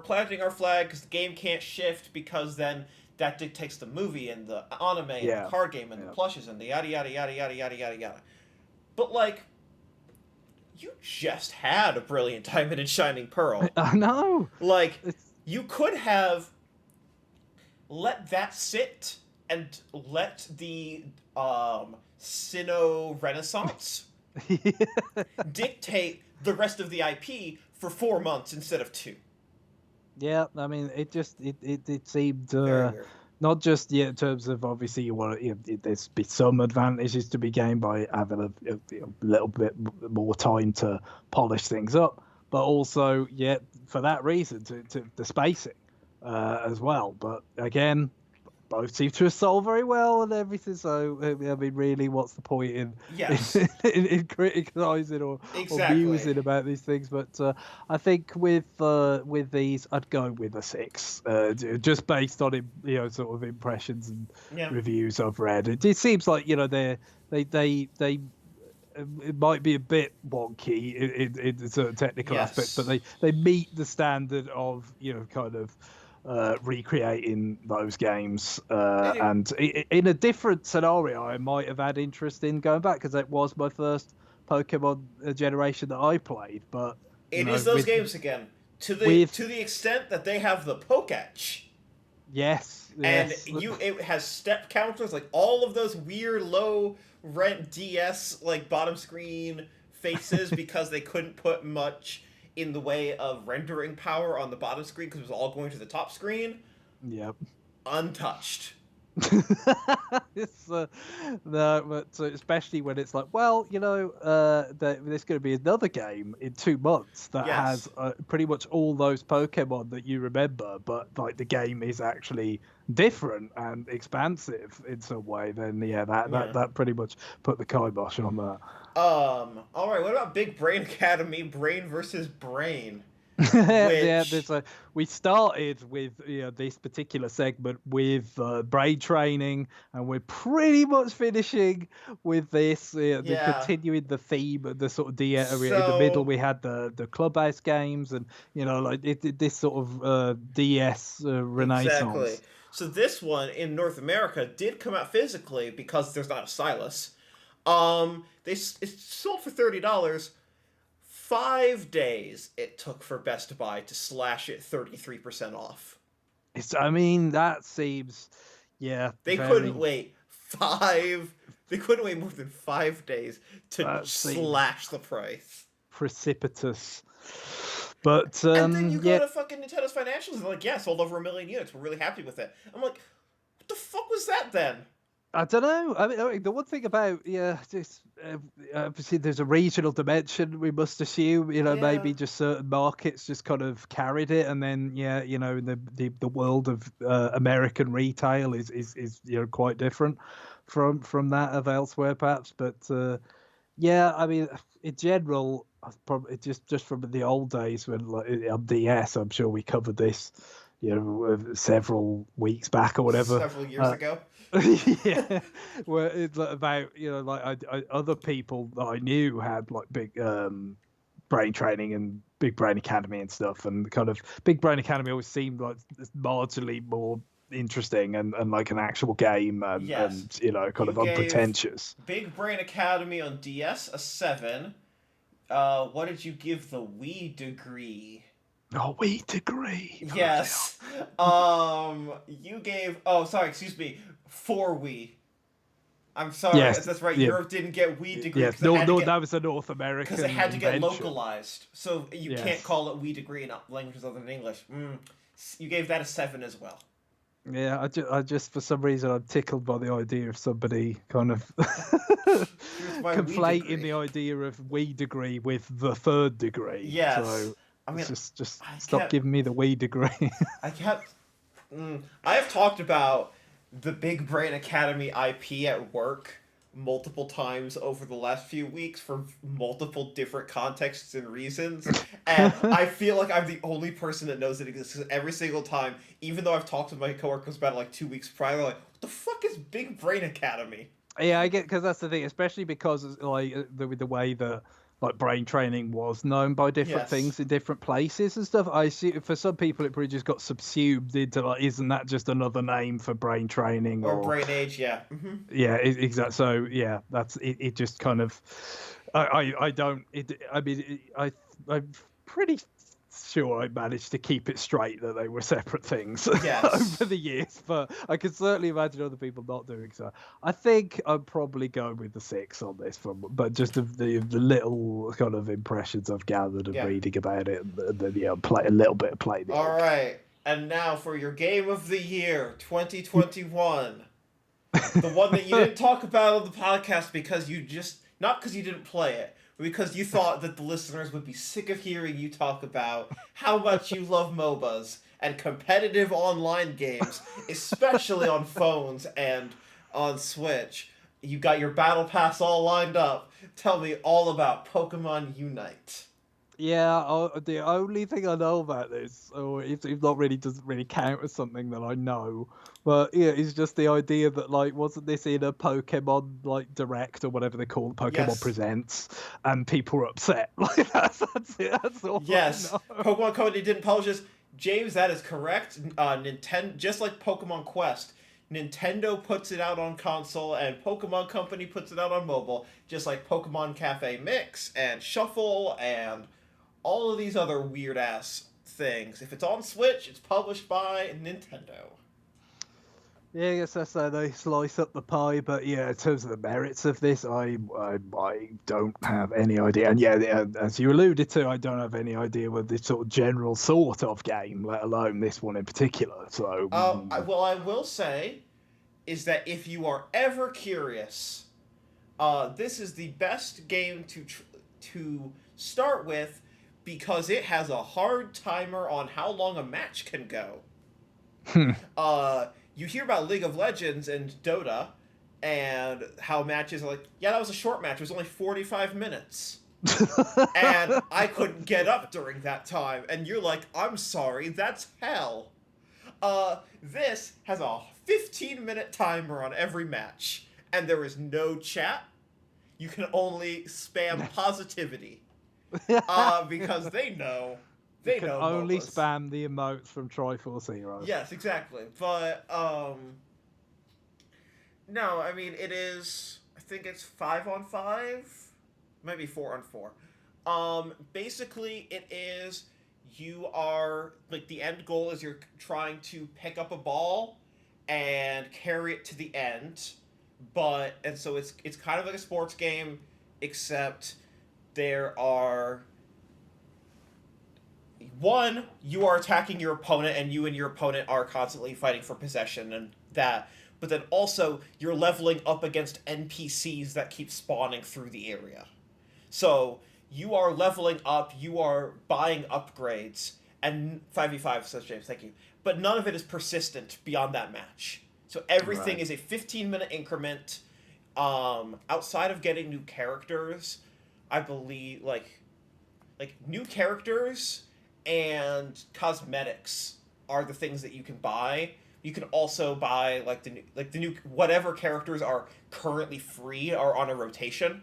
planting our flag because the game can't shift, because then that dictates the movie and the anime and the card game and the plushes and the yada yada yada yada yada yada yada. But like, you just had a Brilliant Diamond and Shining Pearl.
I know.
Like, you could have let that sit and let the Sinnoh Renaissance dictate the rest of the IP for 4 months instead of 2.
Yeah, I mean, it seemed not just in terms of, obviously there's be some advantages to be gained by having a little bit more time to polish things up, but also for that reason to the spacing as well. But again, both seem to have sold very well and everything. So I mean, really, what's the point in criticizing or musing about these things? But I think with these, I'd go with a 6, just based on sort of impressions and reviews I've read. It seems like they it might be a bit wonky in certain technical aspects, but they meet the standard of kind of recreating those games, and in a different scenario I might have had interest in going back, because it was my first Pokemon generation that I played. But
it is those games again, to the extent that they have the Poketch.
Yes.
And it has step counters, like all of those weird low rent DS like bottom screen faces because they couldn't put much in the way of rendering power on the bottom screen because it was all going to the top screen.
Yep.
Untouched.
It's no, but especially when it's like, well, there's going to be another game in 2 months that has pretty much all those Pokemon that you remember, but like the game is actually different and expansive in some way. Then that pretty much put the kibosh on that.
All right. What about Big Brain Academy? Brain versus Brain.
We started with this particular segment with brain training, and we're pretty much finishing with this. Continuing the theme of the sort of in the middle. We had the clubhouse games, and this sort of DS renaissance.
Exactly. So this one in North America did come out physically because there's not a stylus. It's sold for $30. 5 days it took for Best Buy to slash it 33% off.
That seems,
couldn't wait They couldn't wait more than 5 days to slash the price.
Precipitous. But
and then you go to fucking Nintendo's financials and they're like, sold over 1 million units. We're really happy with it. I'm like, what the fuck was that then?
I don't know. I mean, the one thing about obviously there's a regional dimension. We must assume, maybe just certain markets just kind of carried it, and then the world of American retail is quite different from that of elsewhere, perhaps. But I mean, in general, probably just from the old days when on DS, I'm sure we covered this, several weeks back or whatever.
Several years ago.
Where it's about other people that I knew had like big brain training and Big Brain Academy and stuff, and kind of Big Brain Academy always seemed like marginally more interesting and like an actual game and kind of unpretentious.
Big Brain Academy on DS a 7. What did you give the Wii Degree?
Oh, Wii Degree.
Yes. You gave 4 Wii. I'm sorry.
Yes,
that's right. Europe didn't get Wii Degree.
Yes, that was a North American.
Because it had to get
invention.
localized, so you can't call it Wii Degree in languages other than English. You gave that a 7 as well.
Yeah, I just for some reason I'm tickled by the idea of somebody kind of conflating the idea of Wii Degree with the 3rd degree.
Yes.
So I mean, just stop giving me the Wii Degree.
I have talked about the Big Brain Academy IP at work multiple times over the last few weeks for multiple different contexts and reasons, and I feel like I'm the only person that knows it exists every single time, even though I've talked to my coworkers about it like 2 weeks prior. They're like, what the fuck is Big Brain Academy?
Yeah, I get, because that's the thing, especially because like with the way that like brain training was known by different
Yes.
things in different places and stuff. I see for some people it probably just got subsumed into like, isn't that just another name for brain training
Or
or
brain age, yeah.
yeah, exactly. So yeah, that's it. It just kind of, I don't. I mean, I'm pretty sure I managed to keep it straight that they were separate things over
Yes.
the years, but I can certainly imagine other people not doing so. I think I'm probably going with the 6 on this one, but just the little kind of impressions I've gathered and
Yeah.
reading about it, and then yeah, play a little bit of play the
All
egg.
right. And now for your game of the year, 2021. The one that you didn't talk about on the podcast because you just, not because you didn't play it, but because you thought that the listeners would be sick of hearing you talk about how much you love MOBAs and competitive online games, especially on phones and on Switch. You got your battle pass all lined up. Tell me all about Pokemon Unite.
Yeah, the only thing I know about this, or if not really doesn't really count as something that I know, but yeah, it's just the idea that like wasn't this in a Pokemon like Direct or whatever they call it, Pokemon
Yes.
Presents, and people were upset. Like that's it. That's all I
Yes.
know.
Pokemon Company didn't publish this. James, that is correct. Nintendo, just like Pokemon Quest, Nintendo puts it out on console, and Pokemon Company puts it out on mobile, just like Pokemon Cafe Mix and Shuffle and all of these other weird ass things. If it's on Switch, it's published by Nintendo.
Yeah, I guess that's how they slice up the pie. But yeah, in terms of the merits of this, I don't have any idea. And yeah, as you alluded to, I don't have any idea with this sort of general sort of game, let alone this one in particular. So,
I will say is that if you are ever curious, this is the best game to start with because it has a hard timer on how long a match can go. You hear about League of Legends and Dota and how matches are like, yeah, that was a short match. It was only 45 minutes. And I couldn't get up during that time. And you're like, I'm sorry, that's hell. This has a 15-minute timer on every match. And there is no chat. You can only spam positivity. Because they know. They
can
know
only
MOBAs.
spam the emotes from Triforce Heroes.
Yes, exactly. But, no, I mean, it is, I think it's 5-on-5? Maybe 4-on-4. Basically, it is, you are, like, the end goal is you're trying to pick up a ball and carry it to the end. And so it's kind of like a sports game, except there are... One, you are attacking your opponent, and you and your opponent are constantly fighting for possession and that. But then also, you're leveling up against NPCs that keep spawning through the area. So, you are leveling up, you are buying upgrades, and 5v5, says James, thank you. But none of it is persistent beyond that match. So everything is a 15-minute increment. Outside of getting new characters, I believe, like new characters and cosmetics are the things that you can buy. You can also buy the new whatever characters are currently free or on a rotation.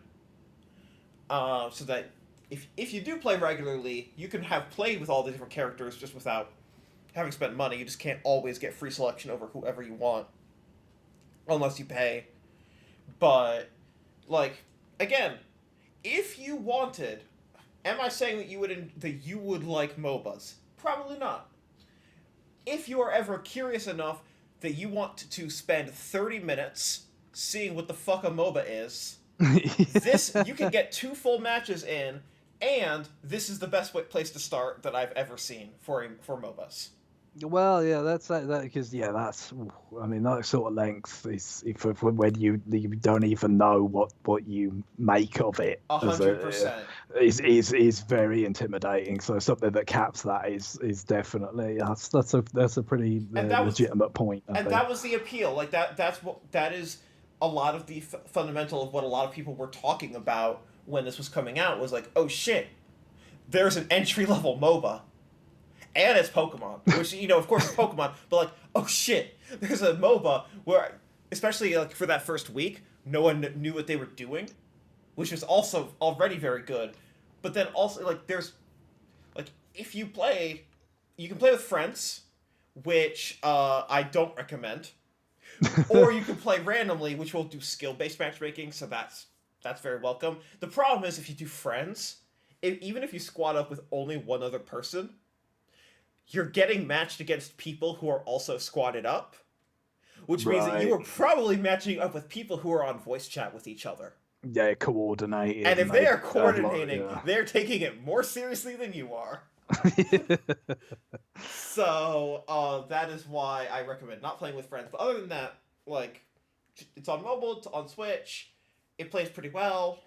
So that if you do play regularly, you can have played with all the different characters just without having spent money. You just can't always get free selection over whoever you want, unless you pay. But again, if you wanted. Am I saying that you would like MOBAs? Probably not. If you are ever curious enough that you want to spend 30 minutes seeing what the fuck a MOBA is, this you can get 2 full matches in, and this is the best place to start that I've ever seen for MOBAs.
Well, yeah, that's that because yeah, that's I mean that sort of length is if when you don't even know what you make of it.
100%.
Is very intimidating. So something that caps that is definitely that's a pretty legitimate point. I think.
That was the appeal. Like that is a lot of the fundamental of what a lot of people were talking about when this was coming out was like, oh shit, there's an entry level MOBA. And it's Pokemon, which, of course it's Pokemon, but oh shit, there's a MOBA where, especially for that first week, no one knew what they were doing, which was also already very good. But then also, like, there's, like, if you play, you can play with friends, which I don't recommend, or you can play randomly, which will do skill-based matchmaking, so that's very welcome. The problem is if you do friends, even if you squad up with only one other person, you're getting matched against people who are also squatted up, which means that you are probably matching up with people who are on voice chat with each other.
Yeah, coordinated.
And if they are coordinating, they're taking it more seriously than you are. So, that is why I recommend not playing with friends. But other than that, like, it's on mobile, it's on Switch, it plays pretty well.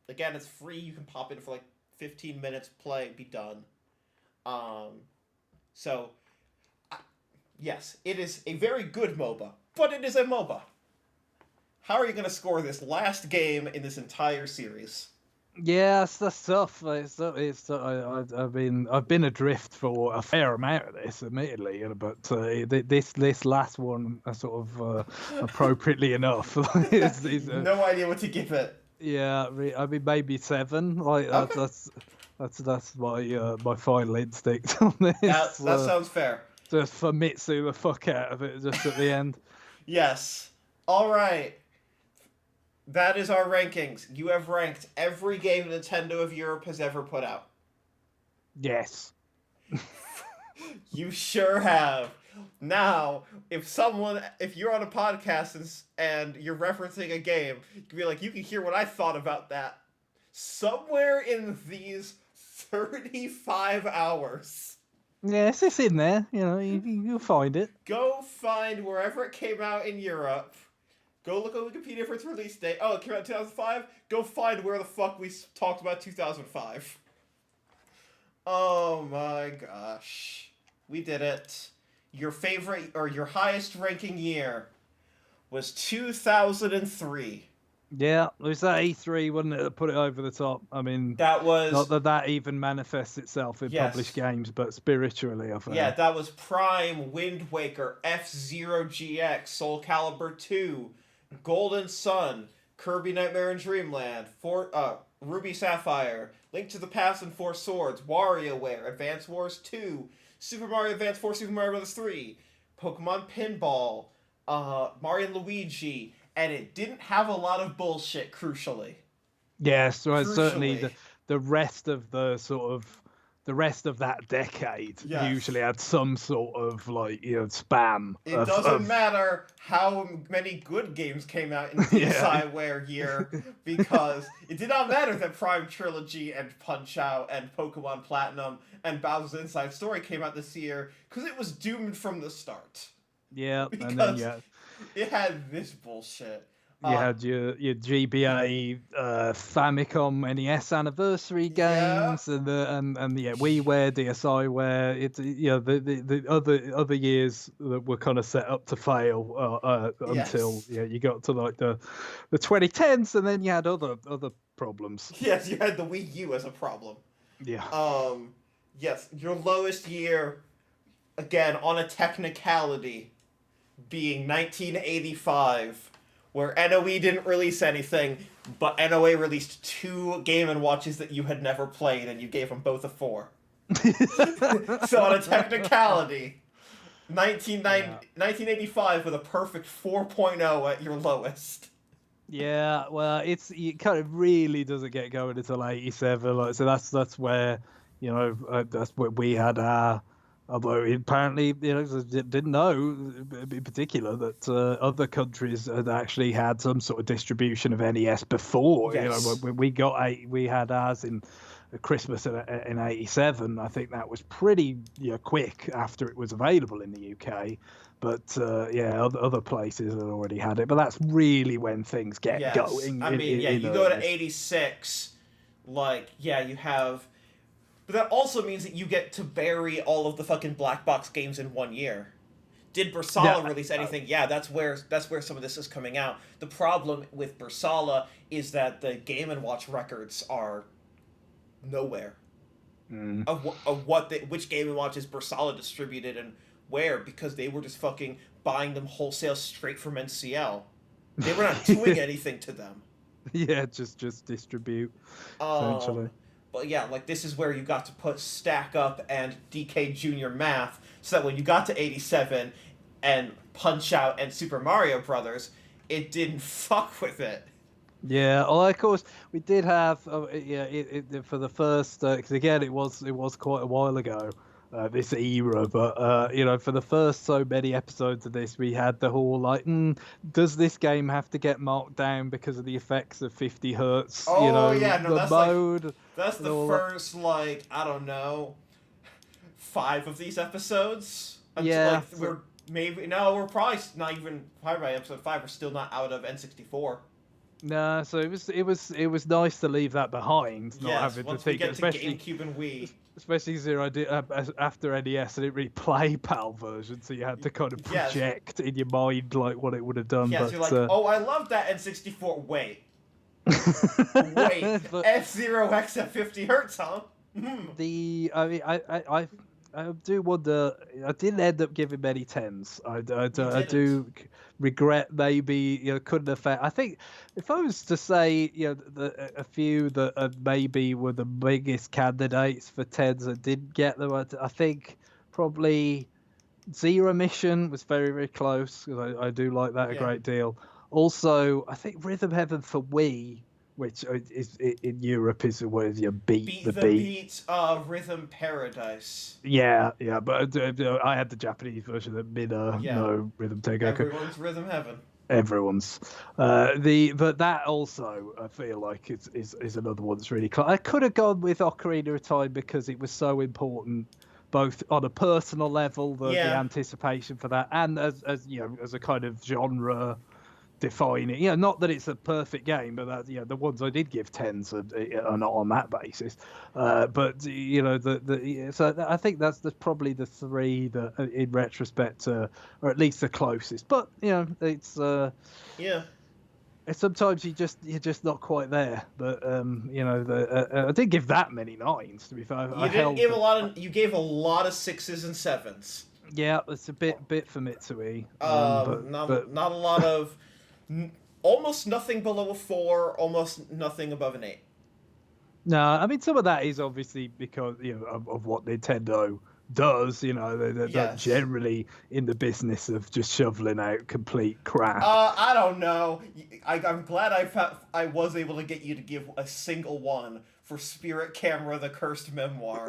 Again, it's free, you can pop in for like 15 minutes, play, be done. So, yes, it is a very good MOBA, but it is a MOBA. How are you going to score this last game in this entire series?
Yeah, that's tough. I've been adrift for a fair amount of this, admittedly, but this last one, sort of appropriately enough,
no idea what to give it.
Yeah, I mean maybe 7. Like
okay.
That's my final instinct on this.
That sounds fair.
Just for Mitsu the fuck out of it just at the end.
Yes. All right. That is our rankings. You have ranked every game Nintendo of Europe has ever put out.
Yes.
You sure have. Now, if you're on a podcast and you're referencing a game, you can be like, you can hear what I thought about that. Somewhere in these 35 hours.
Yes, it's in there. You know, you'll find it.
Go find wherever it came out in Europe. Go look on Wikipedia for its release date. Oh, it came out in 2005? Go find where the fuck we talked about 2005. Oh my gosh. We did it. Your favorite, or your highest ranking year was 2003.
Yeah, it was that E3, wasn't it, that put it over the top? I mean,
that was
not that even manifests itself in published games, but spiritually, I think.
Yeah, that was Prime, Wind Waker, F-Zero GX, Soul Calibur 2, Golden Sun, Kirby Nightmare in Dreamland, Ruby Sapphire, Link to the Past and Four Swords, WarioWare, Advance Wars 2, Super Mario Advance 4, Super Mario Bros. 3, Pokemon Pinball, Mario and Luigi, and it didn't have a lot of bullshit, crucially.
Yes, well, certainly the rest of the rest of that decade usually had some sort of spam.
It doesn't matter how many good games came out in the DSiWare year, because it did not matter that Prime Trilogy and Punch-Out and Pokemon Platinum and Bowser's Inside Story came out this year, because it was doomed from the start.
Yeah,
because
and then
it had this bullshit.
You had your GBA Famicom NES anniversary games and WiiWare, DSiWare. It's the other years that were kind of set up to fail until you got to like the 2010s, and then you had other problems.
Yes, you had the Wii U as a problem.
Yeah.
Yes, your lowest year, again on a technicality, being 1985. Where NOE didn't release anything, but NOA released 2 Game & Watches that you had never played, and you gave them both a 4. So on a technicality, 1985 with a perfect 4.0 at your lowest.
Yeah, well, it kind of really doesn't get going until 87. So that's where, that's where we had our. Although apparently, didn't know in particular that other countries had actually had some sort of distribution of NES before.
Yes.
We had ours in Christmas in '87. I think that was pretty quick after it was available in the UK. But other places had already had it. But that's really when things get going.
I mean, you go to '86, you have. But that also means that you get to bury all of the fucking black box games in one year. Did Bersala release anything? Yeah, that's where some of this is coming out. The problem with Bersala is that the Game & Watch records are nowhere. Of which Game & Watch is Bersala distributed and where, because they were just fucking buying them wholesale straight from NCL. They were not doing anything to them.
Yeah, just distribute essentially.
Um, but yeah, like this is where you got to put Stack Up and DK Junior Math, so that when you got to 87 and Punch Out and Super Mario Brothers, it didn't fuck with it.
Yeah, well, of course we did have, yeah, for the first, because again it was quite a while ago, this era, but for the first so many episodes of this, we had the whole like, does this game have to get marked down because of the effects of 50 hertz?
Oh yeah, no,
The mode
that's
and
the
all that.
first like I don't know 5 of these episodes until
Yeah,
like we're maybe no we're probably not even probably by episode 5 we're still not out of N64.
no, so it was nice to leave that behind, not
Yes,
having to
once we
think,
get to
especially.
GameCube and Wii.
Especially because I did after NES, I didn't really play PAL version, so you had to kind of
Yes.
project in your mind like what it would have done.
Yes,
But
you're like, oh, I love that N64. Wait,
but
F-Zero X at 50 hertz, huh?
I mean, I do wonder. I didn't end up giving many tens. I do regret maybe couldn't have. I think if I was to say a few that maybe were the biggest candidates for tens and didn't get them, I think probably Zero Mission was very very close because I do like that a
Yeah.
great deal. Also, I think Rhythm Heaven for Wii, which is in Europe is where you beat
Beat
the
the
beat.
Beat Rhythm Paradise.
Yeah, but I had the Japanese version of Mina,
Yeah.
no Rhythm Tengoku.
Everyone's Rhythm Heaven.
Everyone's. But that also I feel like is another one that's really close. I could have gone with Ocarina of Time because it was so important, both on a personal level, the
Yeah.
anticipation for that, and as as a kind of genre defining. Not that it's a perfect game, but that the ones I did give tens are not on that basis. But so I think that's probably the three that, in retrospect, or at least the closest. But it's
Yeah.
sometimes you're just not quite there. But I didn't give that many nines. To be fair,
You didn't give a lot of. You gave a lot of 6s and 7s.
Yeah, it's a bit for Mitsui.
Not a lot of. Almost nothing below a 4. Almost nothing above an 8.
No, I mean some of that is obviously because of what Nintendo does. They're not
Yes.
generally in the business of just shoveling out complete crap.
I don't know. I'm glad I was able to get you to give a single one for Spirit Camera: The Cursed Memoir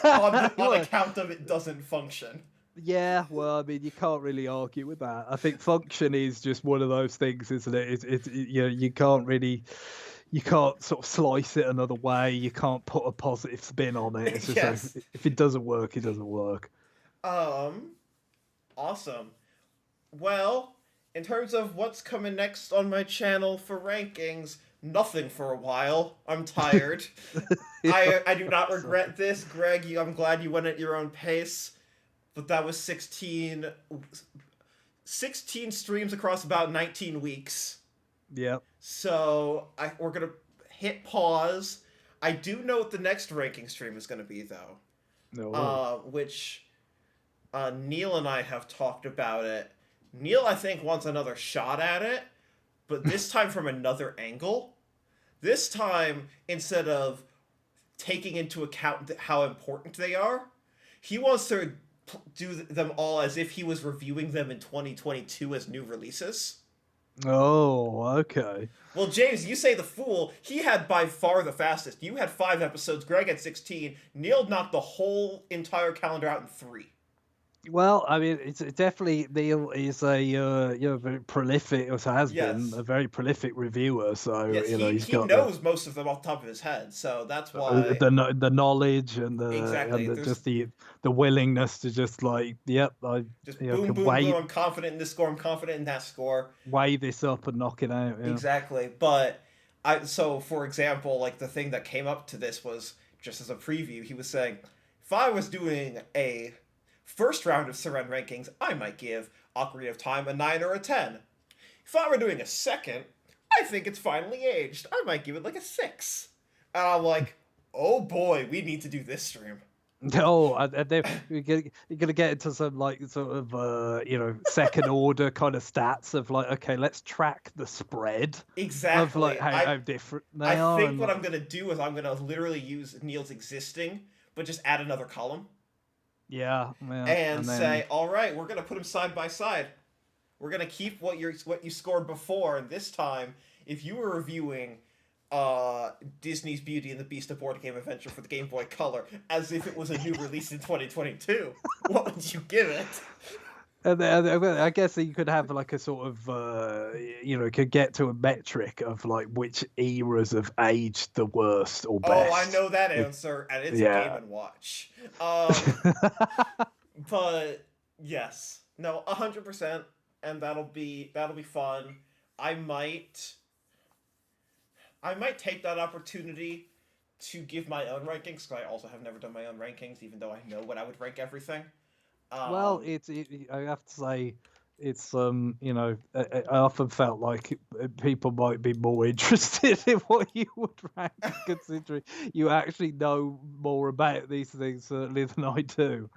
on account of it doesn't function.
Yeah, well, I mean, you can't really argue with that. I think function is just one of those things, isn't it? You can't sort of slice it another way. You can't put a positive spin on it. It's just
Yes.
like, if it doesn't work, it doesn't work.
Awesome. Well, in terms of what's coming next on my channel for rankings, nothing for a while. I'm tired. I do not regret this, Greg. I'm glad you went at your own pace. But that was 16 streams across about 19 weeks.
Yeah.
So we're going to hit pause. I do know what the next ranking stream is going to be, though.
No.
Which Neil and I have talked about it. Neil, I think, wants another shot at it, but this time from another angle. This time, instead of taking into account how important they are, he wants to do them all as if he was reviewing them in 2022 as new releases.
Oh, okay.
Well, James, you say the fool. He had by far the fastest. You had 5 episodes. Greg had 16. Neil knocked the whole entire calendar out in 3.
Well, I mean, it's definitely Neil is a very prolific, or has
Yes.
been a very prolific reviewer. So
Yes,
he's
he
got
knows most of them off the top of his head. So that's why
the knowledge and
Exactly.
just the willingness to just like, yep, I
just
can
boom, boom,
weigh
boom. I'm confident in this score. I'm confident in that score.
weigh this up and knock it out. Yeah.
Exactly. But so for example, like the thing that came up to this was just as a preview. He was saying, if I was doing a first round of Seren rankings, I might give Ocarina of Time a 9 or a 10. If I were doing a second, I think it's finally aged. I might give it like a 6. And I'm like, oh boy, we need to do this stream.
Oh, and then you're gonna get into some like sort of second order kind of stats of like, okay, let's track the spread of like
Exactly.
how different
I
they are,
think
and
what I'm
like,
gonna do is I'm gonna literally use Neil's existing, but just add another column
yeah,
and
and then
say, all right, we're gonna put them side by side. We're gonna keep what you scored before, and this time, if you were reviewing Disney's Beauty and the Beast, a board game adventure for the Game Boy Color, as if it was a new release in 2022, what would you give it?
and then, I guess you could have like a sort of could get to a metric of like which eras have aged the worst or
Oh, I
best.
know that answer, and it's a Game
Yeah.
and Watch. But yes, no, 100%, and that'll be fun. I might I might take that opportunity to give my own rankings, because I also have never done my own rankings, even though I know what I would rank everything.
Well,
Um,
I have to say, it's I often felt like people might be more interested in what you would rank, considering you actually know more about these things certainly than I do.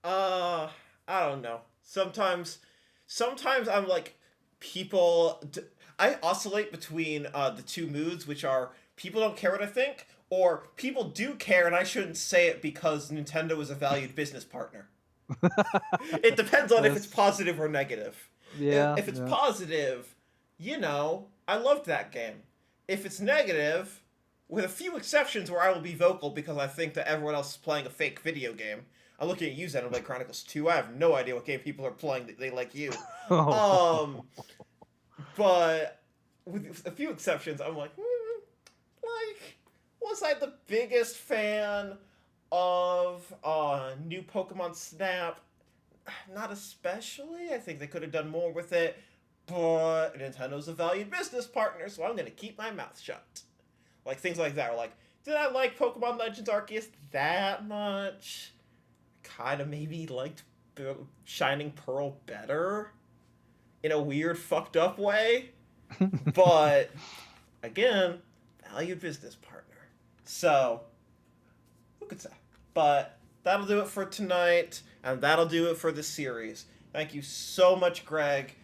uh, I don't know. Sometimes I'm like people. I oscillate between the two moods, which are people don't care what I think, or people do care and I shouldn't say it because Nintendo is a valued business partner. It depends on if it's
That's
positive or negative.
yeah,
If it's
yeah.
positive, I loved that game. If it's negative, with a few exceptions where I will be vocal because I think that everyone else is playing a fake video game. I'm looking at you, Xenoblade Chronicles 2. I have no idea what game people are playing that they like you. Um, but with a few exceptions, I'm like, like, was I the biggest fan of new Pokemon Snap? Not especially. I think they could have done more with it, but Nintendo's a valued business partner, so I'm gonna keep my mouth shut. Like things like that. Or like, did I like Pokemon Legends Arceus that much? Kind of maybe liked Shining Pearl better in a weird, fucked up way. But again, valued business partner. So who could say? But that'll do it for tonight, and that'll do it for the series. Thank you so much, Greg,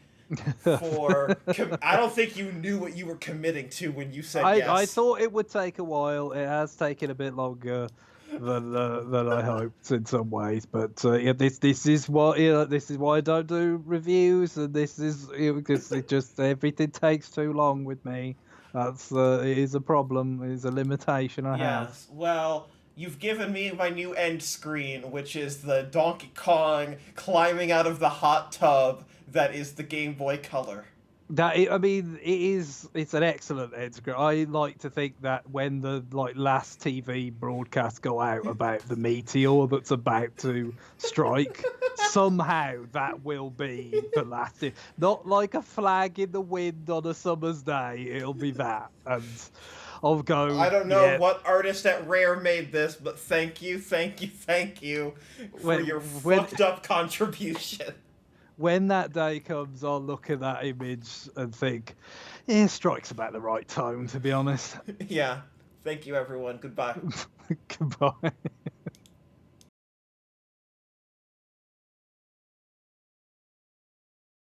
for. I don't think you knew what you were committing to when you said
I
yes.
thought it would take a while. It has taken a bit longer than I hoped in some ways, but yeah, this is what this is why I don't do reviews, and this is because it just everything takes too long with me. That's it is a problem. It is a limitation I have.
Yes. Well, you've given me my new end screen, which is the Donkey Kong climbing out of the hot tub that is the Game Boy Color.
I mean, it's an excellent end screen. I like to think that when the like last TV broadcast go out about the meteor that's about to strike, somehow that will be the last. Not like a flag in the wind on a summer's day. It'll be that, and I'll
I
go.
don't know
Yeah,
what artist at Rare made this, but thank you for
when
your
when
fucked up contribution.
when that day comes, I'll look at that image and think, yeah, strikes about the right tone, to be honest.
Yeah. Thank you, everyone. Goodbye.
Goodbye.